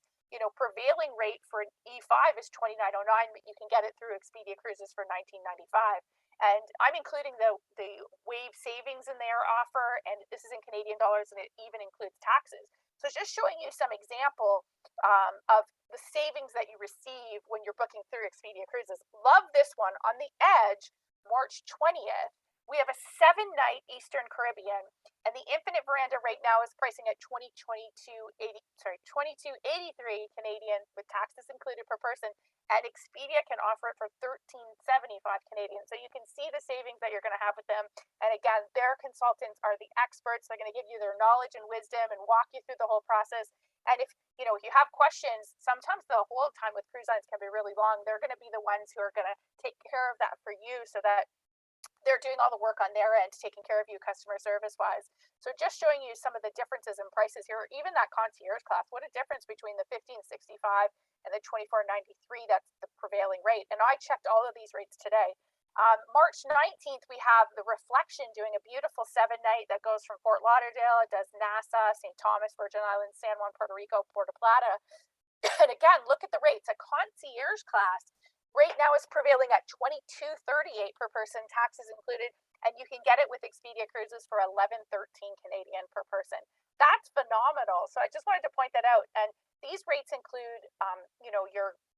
Prevailing rate for an E5 is $29.09, but you can get it through Expedia Cruises for $19.95. And I'm including the wave savings in their offer, and this is in Canadian dollars, and it even includes taxes. So it's just showing you some example of the savings that you receive when you're booking through Expedia Cruises. Love this one. On the Edge, March 20th, we have a 7-night Eastern Caribbean, and the Infinite Veranda right now is pricing at $22.83 Canadian with taxes included per person, and Expedia can offer it for $13.75 Canadian. So you can see the savings that you're going to have with them. And again, their consultants are the experts. They're going to give you their knowledge and wisdom and walk you through the whole process. And if you have questions, sometimes the hold time with cruise lines can be really long. They're going to be the ones who are going to take care of that for you, so that they're doing all the work on their end, taking care of you customer service wise. So just showing you some of the differences in prices here. Even that concierge class, what a difference between the $15.65 and the $24.93. That's the prevailing rate. And I checked all of these rates today. March 19th, we have the Reflection doing a beautiful 7-night that goes from Fort Lauderdale. It does Nassau, St. Thomas, Virgin Islands, San Juan, Puerto Rico, Puerto Plata. And again, look at the rates. A concierge class right now is prevailing at $22.38 per person, taxes included, and you can get it with Expedia Cruises for $11.13 Canadian per person. That's phenomenal. So I just wanted to point that out. And these rates include,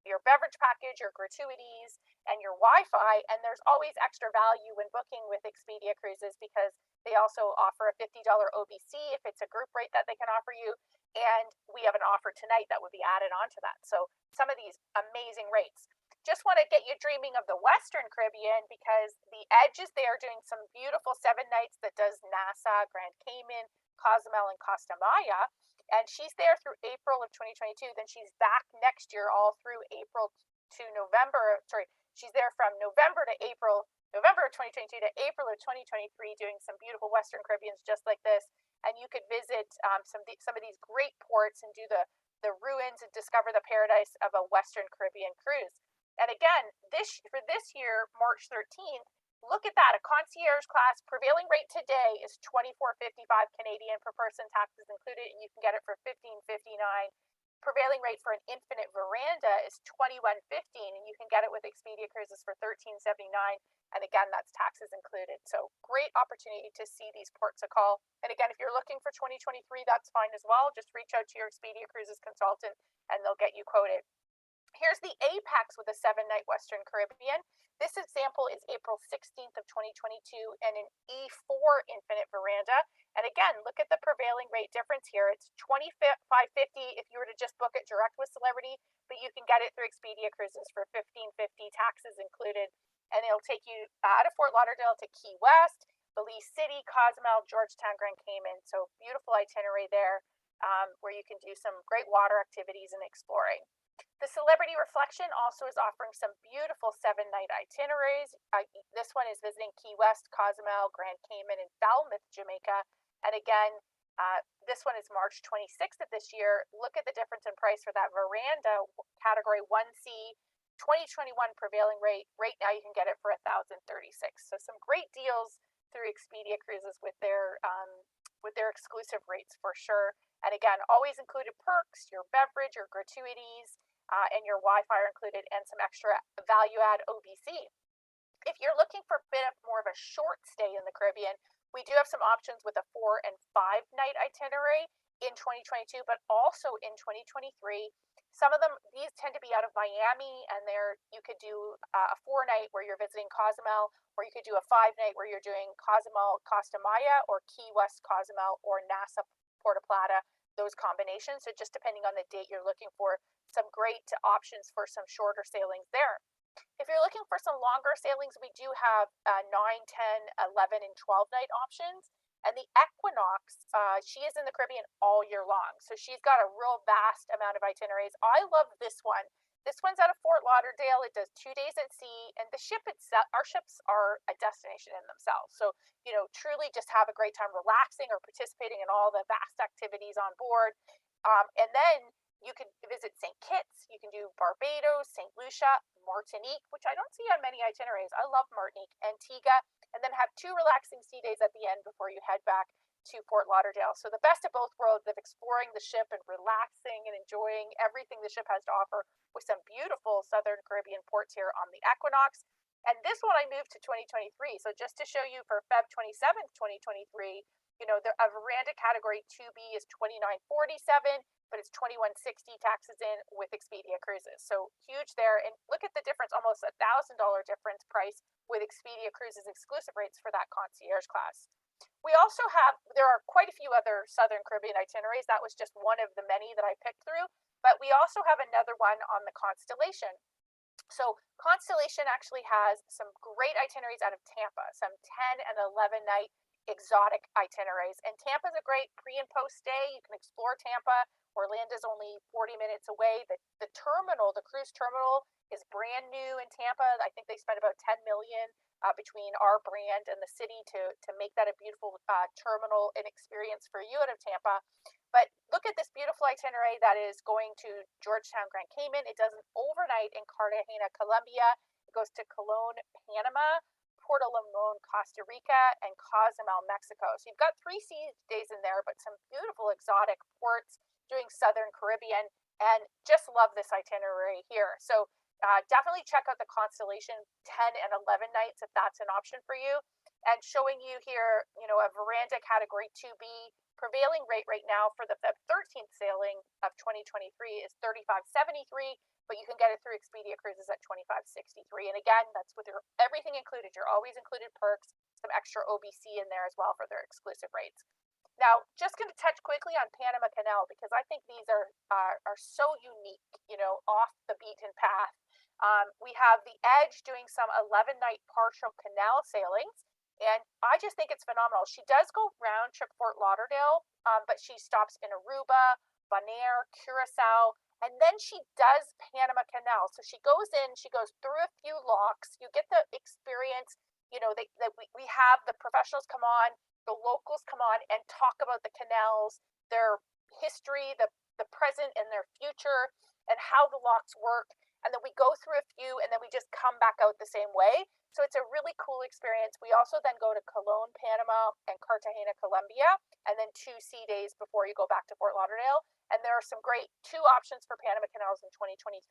your beverage package, your gratuities, and your Wi-Fi. And there's always extra value when booking with Expedia Cruises, because they also offer a $50 OBC if it's a group rate that they can offer you. And we have an offer tonight that would be added on to that. So some of these amazing rates. Just want to get you dreaming of the Western Caribbean, because the Edge is there doing some beautiful 7 nights that does Nassau, Grand Cayman, Cozumel, and Costa Maya. And she's there through April of 2022. Then she's back next year all through April to November. Sorry, she's there from November of 2022 to April of 2023, doing some beautiful Western Caribbeans just like this. And you could visit some of these great ports and do the ruins and discover the paradise of a Western Caribbean cruise. And again, for this year, March 13th, look at that. A concierge class prevailing rate today is $24.55 Canadian per person, taxes included, and you can get it for $15.59. Prevailing rate for an Infinite Veranda is $21.15, and you can get it with Expedia Cruises for $13.79. And again, that's taxes included. So great opportunity to see these ports a call. And again, if you're looking for 2023, that's fine as well. Just reach out to your Expedia Cruises consultant and they'll get you quoted. Here's the Apex with a 7-night Western Caribbean. This example is April 16th of 2022 and an E4 Infinite Veranda. And again, look at the prevailing rate difference here. It's $25.50 if you were to just book it direct with Celebrity, but you can get it through Expedia Cruises for $15.50, taxes included. And it'll take you out of Fort Lauderdale to Key West, Belize City, Cozumel, Georgetown, Grand Cayman. So beautiful itinerary there, where you can do some great water activities and exploring. The Celebrity Reflection also is offering some beautiful 7-night itineraries. This one is visiting Key West, Cozumel, Grand Cayman, and Falmouth, Jamaica. And again, this one is March 26th of this year. Look at the difference in price for that Veranda Category 1C, 2021 prevailing rate. Right now you can get it for $1,036. So some great deals through Expedia Cruises with their exclusive rates for sure. And again, always included perks, your beverage, your gratuities, and your Wi-Fi are included, and some extra value add OBC. If you're looking for a bit of more of a short stay in the Caribbean, we do have some options with a 4- and 5-night itinerary in 2022, but also in 2023. Some of them, these tend to be out of Miami, and you could do a 4-night where you're visiting Cozumel, or you could do a 5-night where you're doing Cozumel, Costa Maya, or Key West, Cozumel, or Nassau, Puerto Plata, those combinations. So just depending on the date you're looking for, some great options for some shorter sailings there. If you're looking for some longer sailings, we do have 9, 10, 11, and 12 night options. And the Equinox, she is in the Caribbean all year long. So she's got a real vast amount of itineraries. I love this one. This one's out of Fort Lauderdale. It does 2 days at sea, and the ship itself, our ships are a destination in themselves. So, truly just have a great time relaxing or participating in all the vast activities on board. And then you can visit St. Kitts, you can do Barbados, St. Lucia, Martinique, which I don't see on many itineraries. I love Martinique, Antigua, and then have 2 relaxing sea days at the end before you head back to Fort Lauderdale. So the best of both worlds of exploring the ship and relaxing and enjoying everything the ship has to offer with some beautiful Southern Caribbean ports here on the Equinox. And this one I moved to 2023. So just to show you for Feb 27th, 2023, a Veranda category 2B is $29.47, but it's $21.60 taxes in with Expedia Cruises. So huge there. And look at the difference, almost $1,000 difference price with Expedia Cruises exclusive rates for that concierge class. We also there are quite a few other Southern Caribbean itineraries. That was just one of the many that I picked through, but we also have another one on the Constellation. So Constellation actually has some great itineraries out of Tampa, some 10 and 11 night exotic itineraries. And Tampa's a great pre and post day. You can explore Tampa. Orlando's only 40 minutes away. The terminal, the cruise terminal, is brand new in Tampa. I think they spent about $10 million between our brand and the city to make that a beautiful terminal and experience for you out of Tampa. But look at this beautiful itinerary that is going to Georgetown, Grand Cayman. It does an overnight in Cartagena, Colombia. It goes to Colón, Panama, Puerto Limon, Costa Rica, and Cozumel, Mexico. So you've got 3 sea days in there, but some beautiful exotic ports doing Southern Caribbean, and just love this itinerary here. So definitely check out the Constellation 10 and 11 nights if that's an option for you. And showing you here, a Veranda category 2B prevailing rate right now for the Feb 13th sailing of 2023 is $35.73, but you can get it through Expedia Cruises at $25.63. And again, that's with everything included. You're always included perks, some extra OBC in there as well for their exclusive rates. Now, just going to touch quickly on Panama Canal because I think these are so unique, off the beaten path. We have the Edge doing some 11-night partial canal sailings. And I just think it's phenomenal. She does go round trip Fort Lauderdale, but she stops in Aruba, Bonaire, Curacao, and then she does Panama Canal. So she goes in, she goes through a few locks. You get the experience, we have the professionals come on, the locals come on and talk about the canals, their history, the present and their future, and how the locks work. And then we go through a few and then we just come back out the same way. So it's a really cool experience. We also then go to Colón, Panama, and Cartagena, Colombia, and then 2 sea days before you go back to Fort Lauderdale. And there are some great 2 options for Panama Canals in 2023,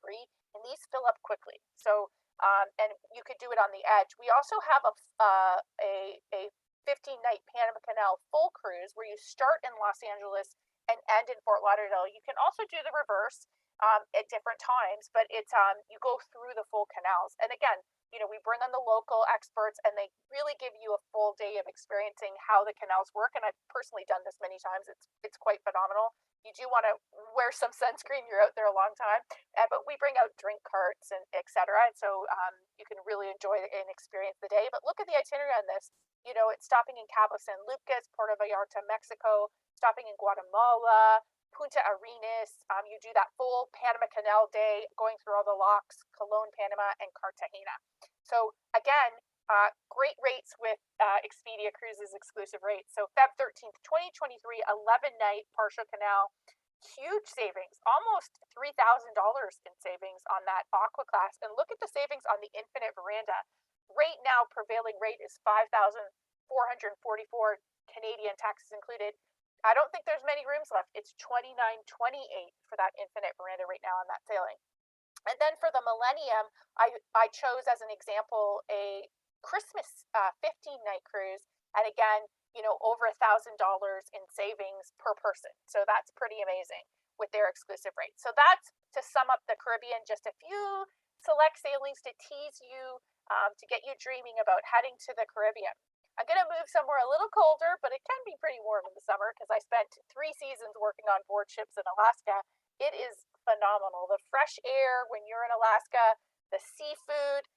and these fill up quickly. So, and you could do it on the Edge. We also have a 15-night Panama Canal full cruise where you start in Los Angeles and end in Fort Lauderdale. You can also do the reverse at different times, but it's you go through the full canals. And again, we bring on the local experts and they really give you a full day of experiencing how the canals work. And I've personally done this many times. It's quite phenomenal. You do want to wear some sunscreen. You're out there a long time, but we bring out drink carts and etc. And so you can really enjoy and experience the day. But look at the itinerary on this. It's stopping in Cabo San Lucas, Puerto Vallarta, Mexico, stopping in Guatemala, Punta Arenas. You do that full Panama Canal day, going through all the locks, Colón, Panama, and Cartagena. So again, great rates with Expedia Cruises exclusive rates. So Feb 13th, 2023, 11-night partial canal, huge savings, almost $3,000 in savings on that Aqua class. And look at the savings on the Infinite Veranda. Right now, prevailing rate is $5,444 Canadian, taxes included. I don't think there's many rooms left. It's $29.28 for that Infinite Veranda right now on that sailing. And then for the Millennium, I chose as an example a Christmas 15-night cruise. And again, over $1,000 in savings per person. So that's pretty amazing with their exclusive rates. So that's, to sum up the Caribbean, just a few select sailings to tease you, to get you dreaming about heading to the Caribbean. I'm going to move somewhere a little colder, but it can be pretty warm in the summer because I spent 3 seasons working on board ships in Alaska. It is phenomenal. The fresh air when you're in Alaska, the seafood,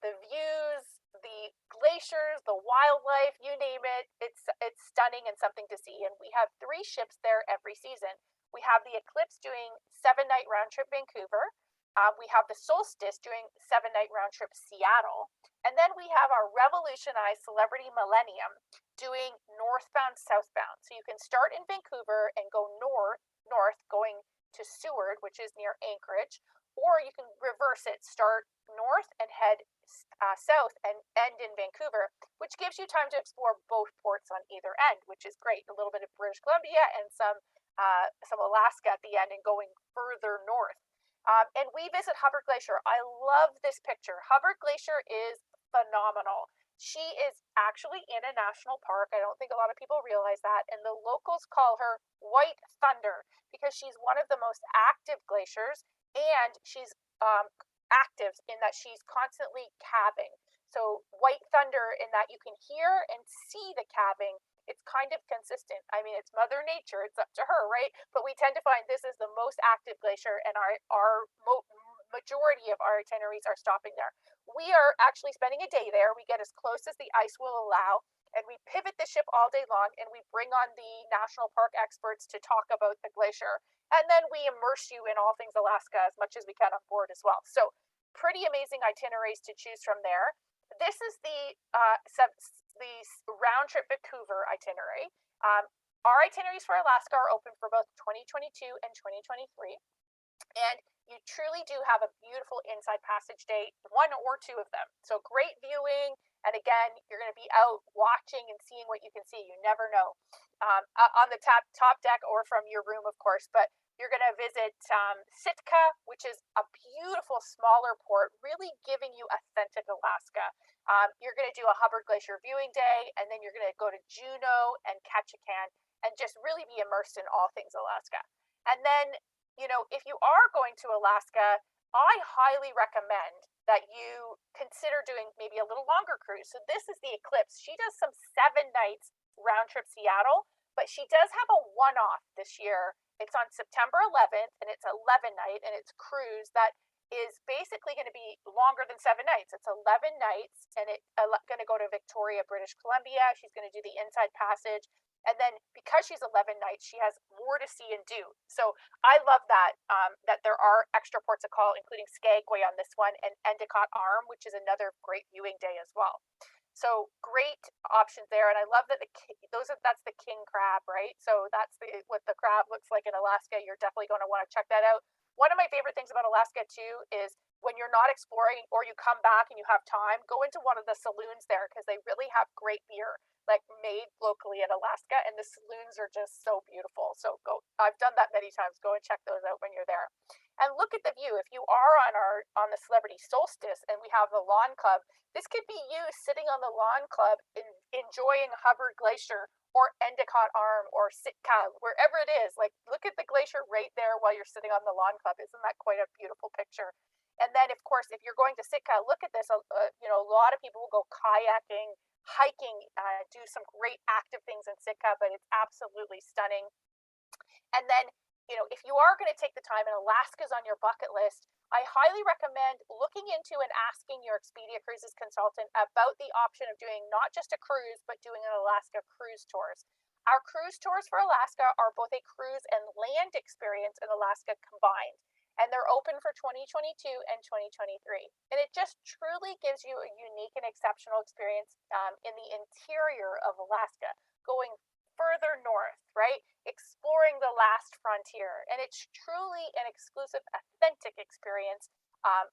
the views, the glaciers, the wildlife, you name it. It's stunning and something to see. And we have 3 ships there every season. We have the Eclipse doing 7-night round trip Vancouver. We have the Solstice doing 7-night round trip Seattle. And then we have our revolutionized Celebrity Millennium doing northbound, southbound. So you can start in Vancouver and go north, going to Seward, which is near Anchorage, or you can reverse it, start north and head south and end in Vancouver, which gives you time to explore both ports on either end, which is great. A little bit of British Columbia and some Alaska at the end and going further north. And we visit Hubbard Glacier. I love this picture. Hubbard Glacier is phenomenal. She is actually in a national park. I don't think a lot of people realize that. And the locals call her White Thunder because she's one of the most active glaciers, and she's active in that she's constantly calving. So White Thunder in that you can hear and see the calving. It's kind of consistent. I mean, it's Mother Nature. It's up to her, right? But we tend to find this is the most active glacier, and our majority of our itineraries are stopping there. We are actually spending a day there. We get as close as the ice will allow, and we pivot the ship all day long, and we bring on the national park experts to talk about the glacier. And then we immerse you in all things Alaska as much as we can on board as well. So pretty amazing itineraries to choose from there. This is the round trip Vancouver itinerary. Our itineraries for Alaska are open for both 2022 and 2023. And you truly do have a beautiful inside passage day, 1 or 2 of them. So great viewing. And again, you're going to be out watching and seeing what you can see. You never know on the top deck or from your room, of course. But you're going to visit Sitka, which is a beautiful smaller port, really giving you authentic Alaska. You're going to do a Hubbard Glacier viewing day, and then you're going to go to Juneau and Ketchikan and just really be immersed in all things Alaska. And then, you know, if you are going to Alaska, I highly recommend that you consider doing maybe a little longer cruise. So this is the Eclipse. She does some 7 nights round trip Seattle, but she does have a one-off this year. It's on September 11th, and it's 11 night, and it's cruise that is basically going to be longer than 7 nights. It's 11 nights, and it's going to go to Victoria, British Columbia. She's going to do the inside passage. And then because she's 11 nights, she has more to see and do. So I love that, that there are extra ports of call, including Skagway on this one, and Endicott Arm, which is another great viewing day as well. So great options there. And I love that that's the king crab, right? So that's what the crab looks like in Alaska. You're definitely going to want to check that out. One of my favorite things about Alaska too is when you're not exploring or you come back and you have time, go into one of the saloons there because they really have great beer, like made locally in Alaska, and the saloons are just so beautiful. So I've done that many times. Go and check those out when you're there. And look at the view. If you are on the Celebrity Solstice and we have the Lawn Club, this could be you sitting on the Lawn Club enjoying Hubbard Glacier or Endicott Arm or Sitka, wherever it is. Like, look at the glacier right there while you're sitting on the Lawn Club. Isn't that quite a beautiful picture? And then, of course, if you're going to Sitka, look at this. You know, a lot of people will go kayaking, hiking, do some great active things in Sitka, but it's absolutely stunning. And then, you know, if you are going to take the time and Alaska's on your bucket list, I highly recommend looking into and asking your Expedia Cruises consultant about the option of doing not just a cruise, but doing an Alaska cruise tours. Our cruise tours for Alaska are both a cruise and land experience in Alaska combined, and they're open for 2022 and 2023. And it just truly gives you a unique and exceptional experience in the interior of Alaska, going further north, right? Exploring the last frontier. And it's truly an exclusive, authentic experience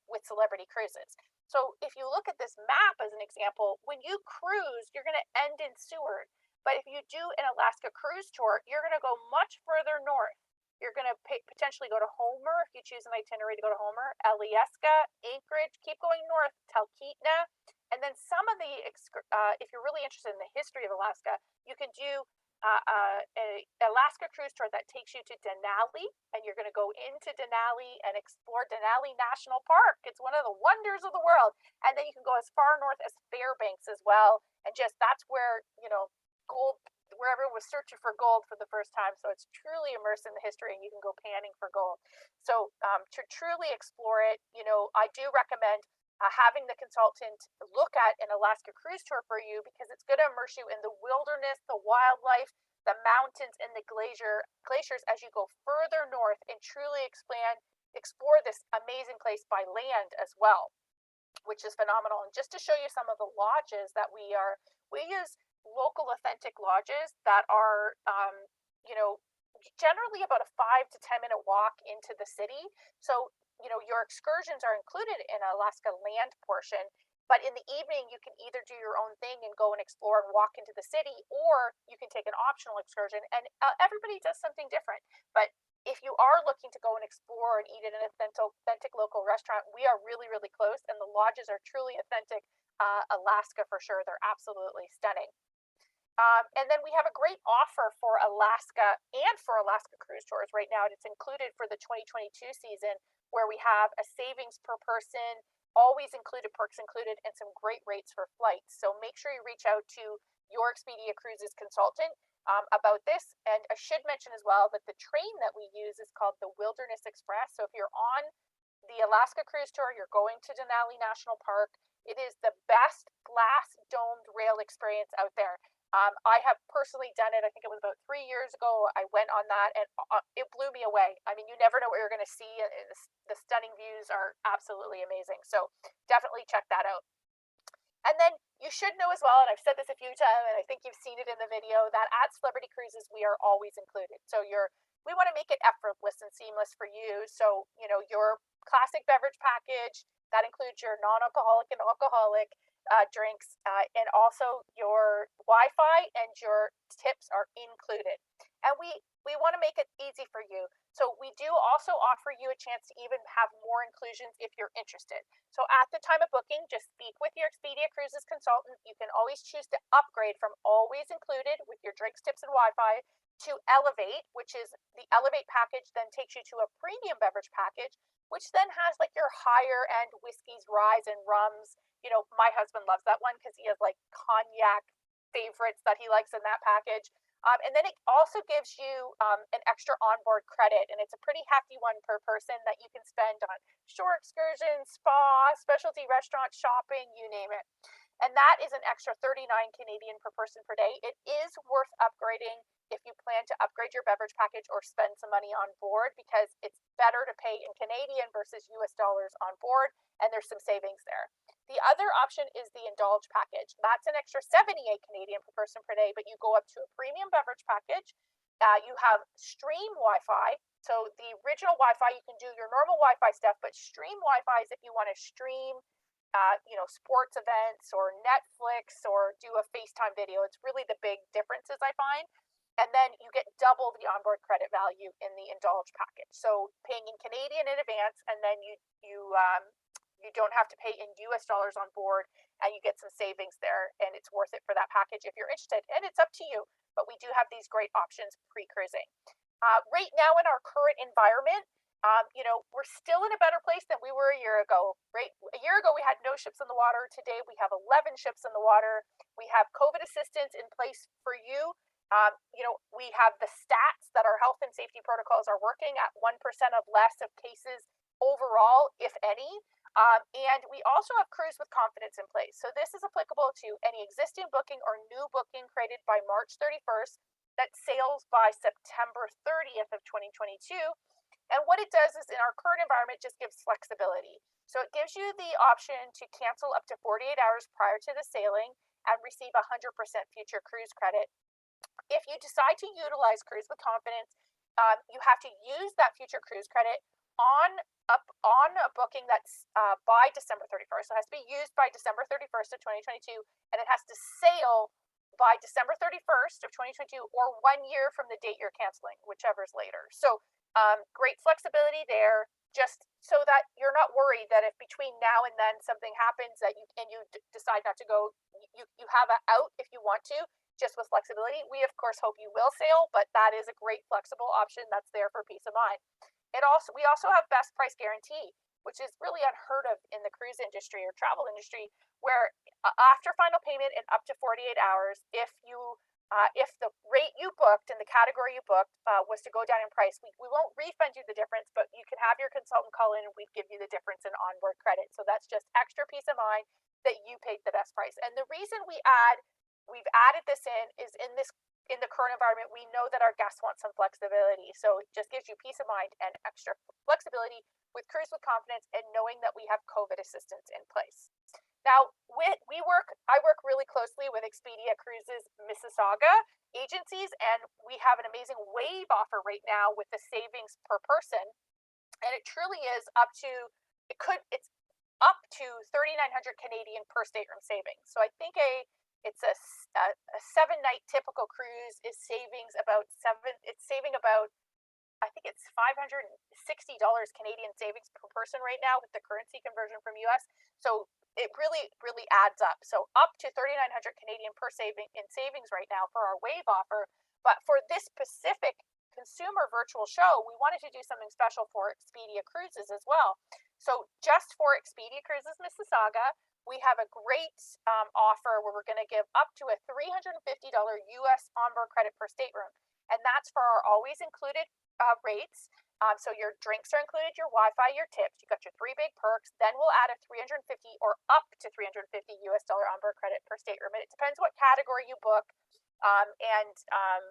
with Celebrity Cruises. So if you look at this map as an example, when you cruise, you're going to end in Seward. But if you do an Alaska cruise tour, you're going to go much further north. You're going to potentially go to Homer if you choose an itinerary to go to Homer, Alyeska, Anchorage, keep going north, Talkeetna. And then some of the, if you're really interested in the history of Alaska, you can do an Alaska cruise tour that takes you to Denali, and you're going to go into Denali and explore Denali National Park. It's one of the wonders of the world. And then you can go as far north as Fairbanks as well. And just that's where, you know, where everyone was searching for gold for the first time. So it's truly immersed in the history, and you can go panning for gold. So to truly explore it, I do recommend having the consultant look at an Alaska cruise tour for you, because it's going to immerse you in the wilderness, the wildlife, the mountains, and the glaciers as you go further north and truly explore this amazing place by land as well, which is phenomenal. And just to show you some of the lodges that we use local authentic lodges that are, generally about a 5 to 10 minute walk into the city. So, your excursions are included in Alaska land portion, but in the evening you can either do your own thing and go and explore and walk into the city, or you can take an optional excursion, and everybody does something different. But if you are looking to go and explore and eat at an authentic local restaurant, we are really, really close, and the lodges are truly authentic Alaska for sure. They're absolutely stunning. And then we have a great offer for Alaska and for Alaska Cruise Tours right now, and it's included for the 2022 season, where we have a savings per person, always included, perks included, and some great rates for flights. So make sure you reach out to your Expedia Cruises consultant about this. And I should mention as well that the train that we use is called the Wilderness Express. So if you're on the Alaska Cruise Tour, you're going to Denali National Park, it is the best glass domed rail experience out there. I have personally done it. I think it was about 3 years ago. I went on that, and it blew me away. I mean, you never know what you're going to see. The stunning views are absolutely amazing. So definitely check that out. And then you should know as well, and I've said this a few times, and I think you've seen it in the video, that at Celebrity Cruises, we are always included. So we want to make it effortless and seamless for you. So, your classic beverage package, that includes your non-alcoholic and alcoholic drinks, and also your Wi-Fi and your tips are included. And we want to make it easy for you. So we do also offer you a chance to even have more inclusions if you're interested. So at the time of booking, just speak with your Expedia Cruises consultant. You can always choose to upgrade from always included with your drinks, tips, and Wi-Fi to Elevate, which is the Elevate package, then takes you to a premium beverage package, which then has like your higher end whiskeys, ryes, and rums. My husband loves that one because he has like cognac favorites that he likes in that package. And then it also gives you an extra onboard credit, and it's a pretty hefty one per person that you can spend on shore excursions, spa, specialty restaurant, shopping, you name it. And that is an extra 39 Canadian per person per day. It is worth upgrading if you plan to upgrade your beverage package or spend some money on board, because it's better to pay in Canadian versus US dollars on board, and there's some savings there. The other option is the Indulge package. That's an extra 78 Canadian per person per day, but you go up to a premium beverage package. You have Stream Wi-Fi. So the original Wi-Fi, you can do your normal Wi-Fi stuff, but Stream Wi-Fi is if you want to stream sports events or Netflix or do a FaceTime video. It's really the big differences I find. And then you get double the onboard credit value in the Indulge package. So paying in Canadian in advance, and then you don't have to pay in US dollars on board, and you get some savings there, and it's worth it for that package if you're interested. And it's up to you, but we do have these great options pre-cruising. Right now in our current environment, we're still in a better place than we were a year ago, right? A year ago, we had no ships in the water. Today, we have 11 ships in the water. We have COVID assistance in place for you. We have the stats that our health and safety protocols are working at 1% of less of cases overall, if any. And we also have Cruise with Confidence in place. So this is applicable to any existing booking or new booking created by March 31st that sails by September 30th of 2022. And what it does is, in our current environment, just gives flexibility. So it gives you the option to cancel up to 48 hours prior to the sailing and receive 100% future cruise credit. If you decide to utilize Cruise with Confidence, you have to use that future cruise credit on a booking that's by December 31st. So it has to be used by December 31st of 2022, and it has to sail by December 31st of 2022 or 1 year from the date you're canceling, whichever's later. So great flexibility there, just so that you're not worried that if between now and then something happens that you decide not to go, you have an out if you want to, just with flexibility. We of course hope you will sail, but that is a great flexible option that's there for peace of mind. We also have best price guarantee, which is really unheard of in the cruise industry or travel industry, where after final payment in up to 48 hours, if you if the rate you booked and the category you booked was to go down in price, we won't refund you the difference, but you can have your consultant call in and we'd give you the difference in onboard credit. So that's just extra peace of mind that you paid the best price. And the reason we've added this in the current environment, we know that our guests want some flexibility. So it just gives you peace of mind and extra flexibility with Cruise with Confidence and knowing that we have COVID assistance in place. Now, I work really closely with Expedia Cruises Mississauga agencies, and we have an amazing wave offer right now with the savings per person. And it truly is it's up to 3,900 Canadian per stateroom savings. So I think it's a 7-night typical cruise is saving about I think it's $560 Canadian savings per person right now with the currency conversion from US. So it really, really adds up. So up to 3,900 Canadian per savings right now for our wave offer. But for this specific consumer virtual show, we wanted to do something special for Expedia Cruises as well. So just for Expedia Cruises Mississauga, we have a great offer where we're going to give up to a $350 US onboard credit per stateroom. And that's for our always included rates. So your drinks are included, your Wi-Fi, your tips. You got your 3 big perks. Then we'll add a $350 or up to $350 US onboard credit per stateroom. And it depends what category you book and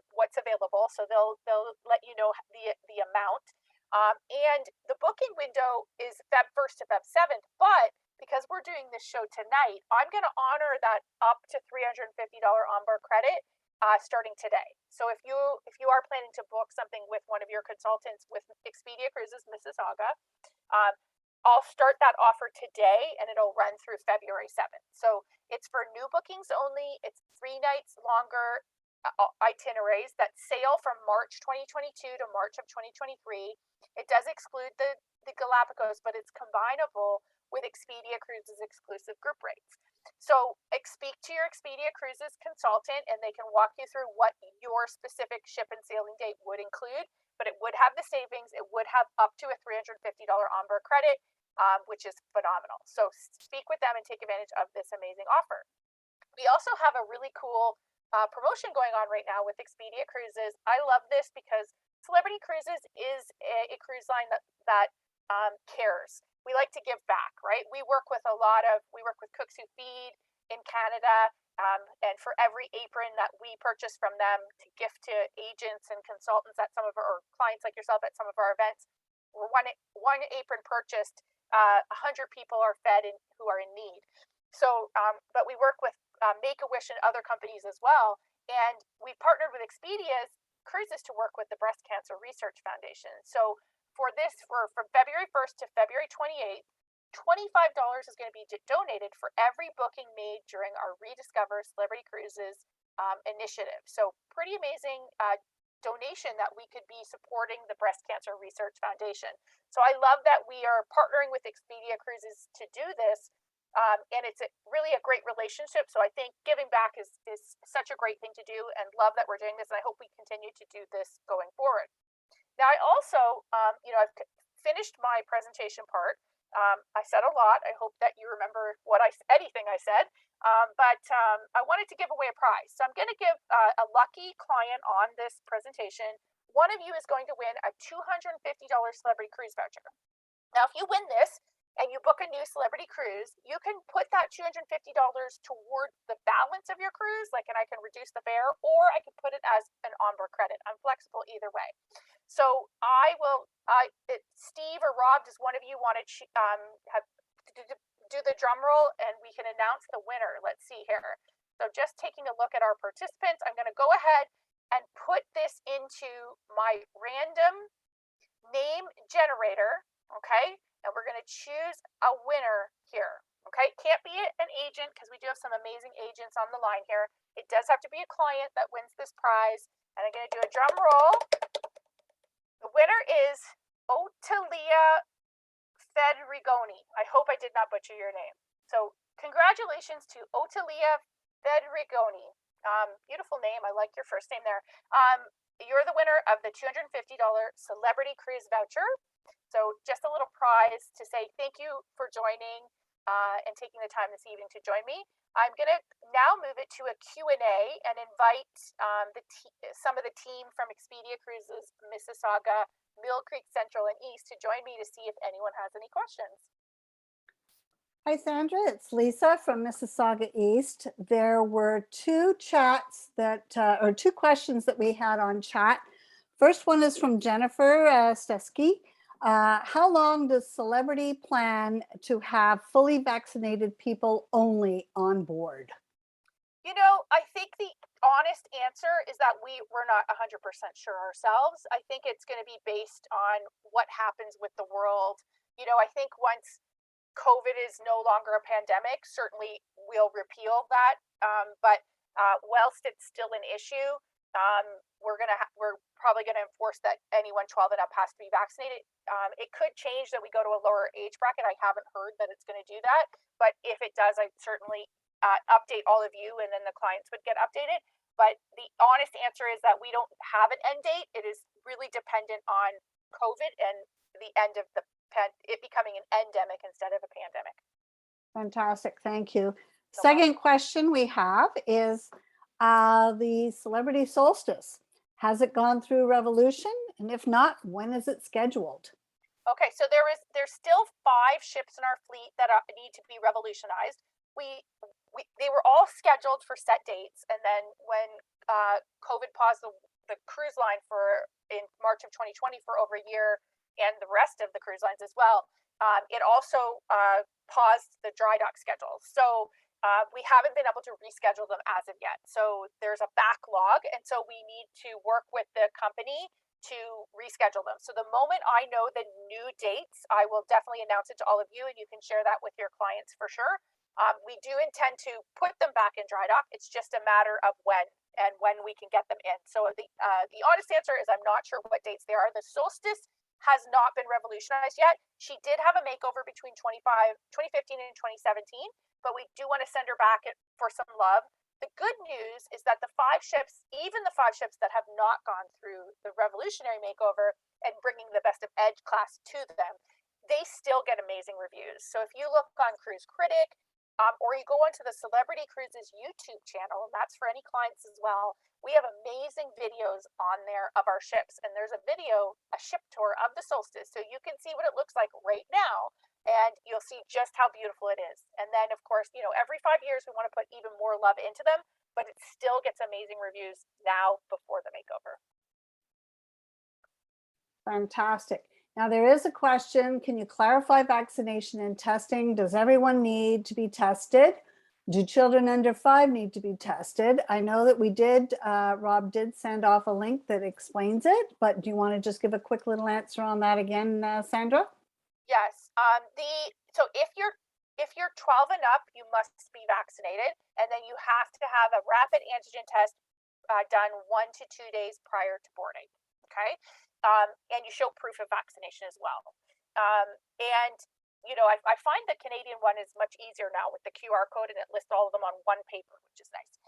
what's available. So they'll let you know the amount. And the booking window is Feb 1st to Feb 7th. But because we're doing this show tonight, I'm going to honor that up to $350 onboard credit starting today. So if you are planning to book something with one of your consultants with Expedia Cruises Mississauga, I'll start that offer today and it'll run through February 7th. So it's for new bookings only. It's 3 nights longer itineraries that sail from March 2022 to March of 2023. It does exclude the Galapagos, but it's combinable with Expedia Cruises exclusive group rates. So speak to your Expedia Cruises consultant and they can walk you through what your specific ship and sailing date would include, but it would have the savings. It would have up to a $350 onboard credit, which is phenomenal. So speak with them and take advantage of this amazing offer. We also have a really cool promotion going on right now with Expedia Cruises. I love this because Celebrity Cruises is a cruise line that cares. We like to give back, right? We work with Cooks Who Feed in Canada, and for every apron that we purchase from them to gift to agents and consultants at some of our clients like yourself at some of our events, one apron purchased, 100 people are fed who are in need. So, but we work with Make-A-Wish and other companies as well, and we've partnered with Expedia Cruises to work with the Breast Cancer Research Foundation. So for from February 1st to February 28th, $25 is going to be donated for every booking made during our Rediscover Celebrity Cruises initiative. So pretty amazing donation that we could be supporting the Breast Cancer Research Foundation. So I love that we are partnering with Expedia Cruises to do this. And it's really a great relationship. So I think giving back is such a great thing to do, and love that we're doing this. And I hope we continue to do this going forward. Now, I also, I've finished my presentation part. I said a lot. I hope that you remember anything I said. But I wanted to give away a prize. So I'm going to give a lucky client on this presentation. One of you is going to win a $250 Celebrity Cruise voucher. Now, if you win this, and you book a new Celebrity Cruise, you can put that $250 toward the balance of your cruise, and I can reduce the fare, or I can put it as an onboard credit. I'm flexible either way. So Steve or Rob, does one of you want to do the drum roll and we can announce the winner? Let's see here. So just taking a look at our participants, I'm going to go ahead and put this into my random name generator, okay? And we're going to choose a winner here, okay? Can't be an agent because we do have some amazing agents on the line here. It does have to be a client that wins this prize. And I'm going to do a drum roll. The winner is Otelia Federigoni. I hope I did not butcher your name. So congratulations to Otelia Federigoni. Beautiful name. I like your first name there. You're the winner of the $250 Celebrity Cruise voucher. So just a little prize to say thank you for joining and taking the time this evening to join me. I'm going to now move it to a Q&A and invite some of the team from Expedia Cruises, Mississauga, Mill Creek Central, and East to join me to see if anyone has any questions. Hi, Sandra. It's Lisa from Mississauga East. There were two chats that, or two questions that we had on chat. First one is from Jennifer Stesky. How long does Celebrity plan to have fully vaccinated people only on board? You know, I think the honest answer is that we're not 100% sure ourselves. I think it's going to be based on what happens with the world. You know, I think once COVID is no longer a pandemic, certainly we'll repeal that. But whilst it's still an issue, we're probably gonna enforce that anyone 12 and up has to be vaccinated. It could change that we go to a lower age bracket. I haven't heard that it's going to do that, but if it does, I'd certainly update all of you, and then the clients would get updated. But the honest answer is that we don't have an end date. It is really dependent on COVID and the end of it becoming an endemic instead of a pandemic. Fantastic. Thank you. Second question we have is the Celebrity Solstice. Has it gone through Revolution? And if not, when is it scheduled? Okay, so there's still 5 ships in our fleet that need to be revolutionized. They were all scheduled for set dates, and then when COVID paused the cruise line in March of 2020 for over a year, and the rest of the cruise lines as well, it also paused the dry dock schedule. So we haven't been able to reschedule them as of yet. So there's a backlog, and so we need to work with the company to reschedule them. So the moment I know the new dates, I will definitely announce it to all of you, and you can share that with your clients for sure. We do intend to put them back in dry dock. It's just a matter of when we can get them in. So the honest answer is I'm not sure what dates they are. The Solstice has not been revolutionized yet. She did have a makeover between 2015 and 2017, but we do want to send her back for some love. The good news is that the 5 ships, even the 5 ships that have not gone through the revolutionary makeover and bringing the Best of Edge class to them, they still get amazing reviews. So if you look on Cruise Critic, or you go onto the Celebrity Cruises YouTube channel, and that's for any clients as well, we have amazing videos on there of our ships. And there's a ship tour of the Solstice, so you can see what it looks like right now, and you'll see just how beautiful it is. And then, of course, you know, every 5 years we want to put even more love into them, but it still gets amazing reviews now before the makeover. Fantastic. Now there is a question, can you clarify vaccination and testing? Does everyone need to be tested? Do children under 5 need to be tested? I know that we did, Rob did send off a link that explains it, but do you want to just give a quick little answer on that again, Sandra? Yes. So if you're 12 and up, you must be vaccinated, and then you have to have a rapid antigen test done 1 to 2 days prior to boarding. Okay. And you show proof of vaccination as well. And, you know, I find the Canadian one is much easier now with the QR code, and it lists all of them on one paper, which is nice.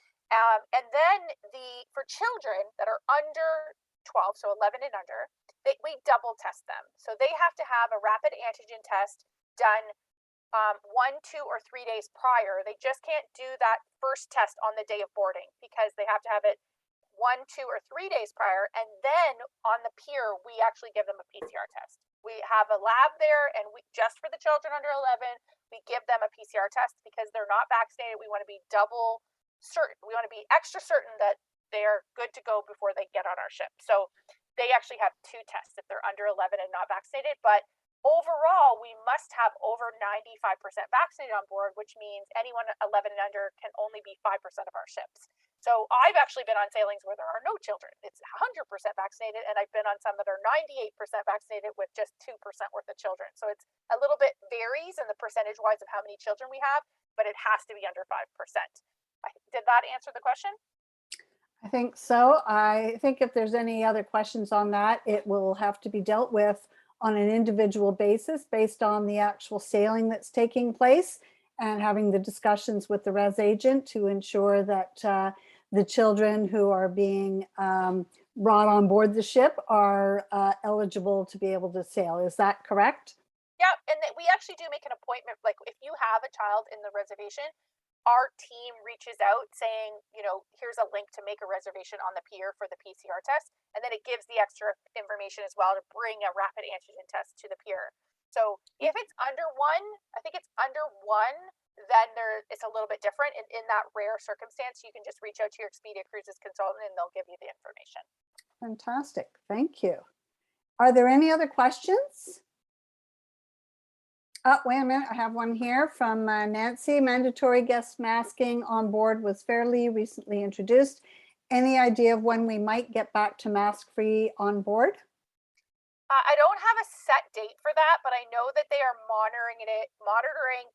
And then for children that are under 12, so 11 and under, we double test them. So they have to have a rapid antigen test done 1, 2, or 3 days prior. They just can't do that first test on the day of boarding because they have to have it 1, 2, or 3 days prior, and then on the pier, we actually give them a PCR test. We have a lab there, and just for the children under 11, we give them a PCR test because they're not vaccinated. We want to be double certain. We want to be extra certain that they're good to go before they get on our ship. So they actually have 2 tests if they're under 11 and not vaccinated. But overall, we must have over 95% vaccinated on board, which means anyone 11 and under can only be 5% of our ships. So I've actually been on sailings where there are no children. It's 100% vaccinated, and I've been on some that are 98% vaccinated with just 2% worth of children. So it's a little bit varies in the percentage-wise of how many children we have, but it has to be under 5%. Did that answer the question? I think so. I think if there's any other questions on that, it will have to be dealt with on an individual basis based on the actual sailing that's taking place and having the discussions with the res agent to ensure that the children who are being brought on board the ship are eligible to be able to sail. Is that correct? Yeah, and we actually do make an appointment. Like if you have a child in the reservation, our team reaches out saying, you know, here's a link to make a reservation on the pier for the PCR test. And then it gives the extra information as well to bring a rapid antigen test to the pier. So if it's under one, I think it's under one, then it's a little bit different. And in that rare circumstance, you can just reach out to your Expedia Cruises consultant and they'll give you the information. Fantastic. Thank you. Are there any other questions? Oh, wait a minute. I have one here from Nancy. Mandatory guest masking on board was fairly recently introduced. Any idea of when we might get back to mask-free on board? I don't have a set date for that, but I know that they are monitoring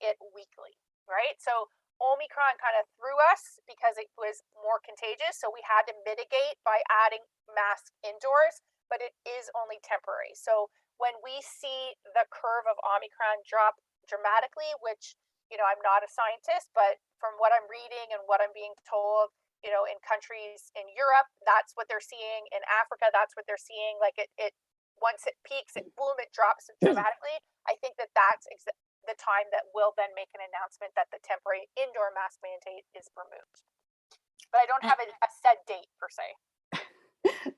it weekly, right? So Omicron kind of threw us because it was more contagious. So we had to mitigate by adding masks indoors, but it is only temporary. So when we see the curve of Omicron drop dramatically, which, you know, I'm not a scientist, but from what I'm reading and what I'm being told, you know, in countries in Europe, that's what they're seeing. In Africa, that's what they're seeing. Like it once it peaks, it boom, it drops dramatically. I think that that's the time that we'll then make an announcement that the temporary indoor mask mandate is removed. But I don't have a set date per se.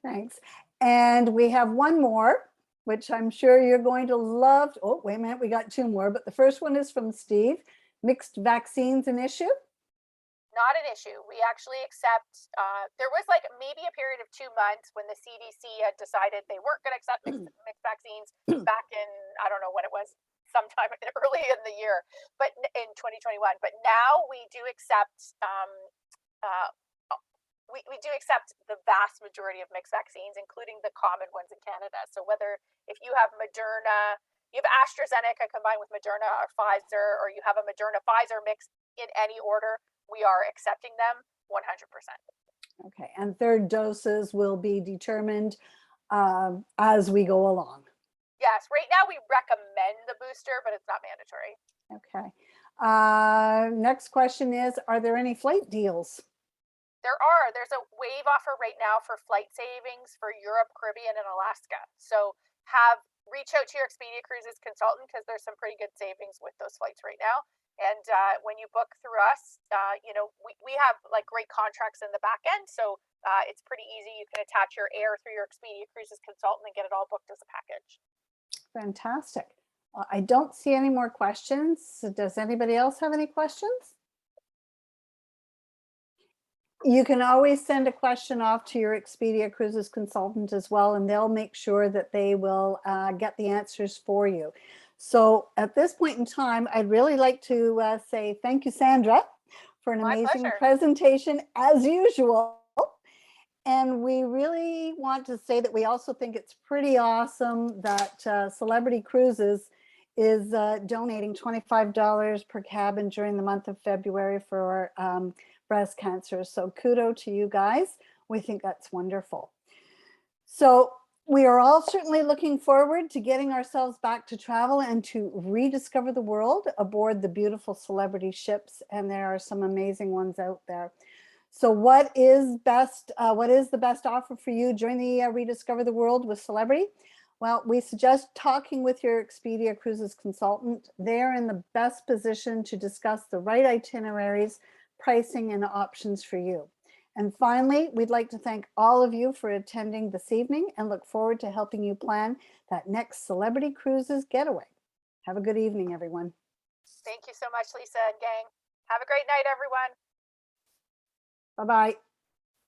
Thanks. And we have one more, which I'm sure you're going to love. Oh, wait a minute. We got two more, but the first one is from Steve. Mixed vaccines an issue? Not an issue. We actually accept, there was like maybe a period of 2 months when the CDC had decided they weren't going to accept mixed vaccines back in, I don't know when it was, sometime early in the year, but in 2021. But now we do accept, we do accept the vast majority of mixed vaccines, including the common ones in Canada. So whether if you have Moderna, you have AstraZeneca combined with Moderna or Pfizer, or you have a Moderna Pfizer mix in any order, we are accepting them 100%. Okay, and third doses will be determined as we go along. Yes, right now we recommend the booster, but it's not mandatory. Okay. Next question is, are there any flight deals? There's a wave offer right now for flight savings for Europe, Caribbean, and Alaska. So reach out to your Expedia Cruises consultant because there's some pretty good savings with those flights right now. And when you book through us, you know, we have like great contracts in the back end. So it's pretty easy. You can attach your air through your Expedia Cruises consultant and get it all booked as a package. Fantastic. I don't see any more questions. Does anybody else have any questions? You can always send a question off to your Expedia Cruises consultant as well, and they'll make sure that they will get the answers for you. So at this point in time, I'd really like to say thank you, Sandra, for an amazing presentation as usual. And we really want to say that we also think it's pretty awesome that Celebrity Cruises is donating $25 per cabin during the month of February for breast cancer. So kudos to you guys. We think that's wonderful. So we are all certainly looking forward to getting ourselves back to travel and to rediscover the world aboard the beautiful Celebrity ships. And there are some amazing ones out there. So what is the best offer for you during the Rediscover the World with Celebrity? Well, we suggest talking with your Expedia Cruises consultant. They're in the best position to discuss the right itineraries, pricing, and options for you. And finally, we'd like to thank all of you for attending this evening and look forward to helping you plan that next Celebrity Cruises getaway. Have a good evening, everyone. Thank you so much, Lisa and gang. Have a great night, everyone. Bye-bye.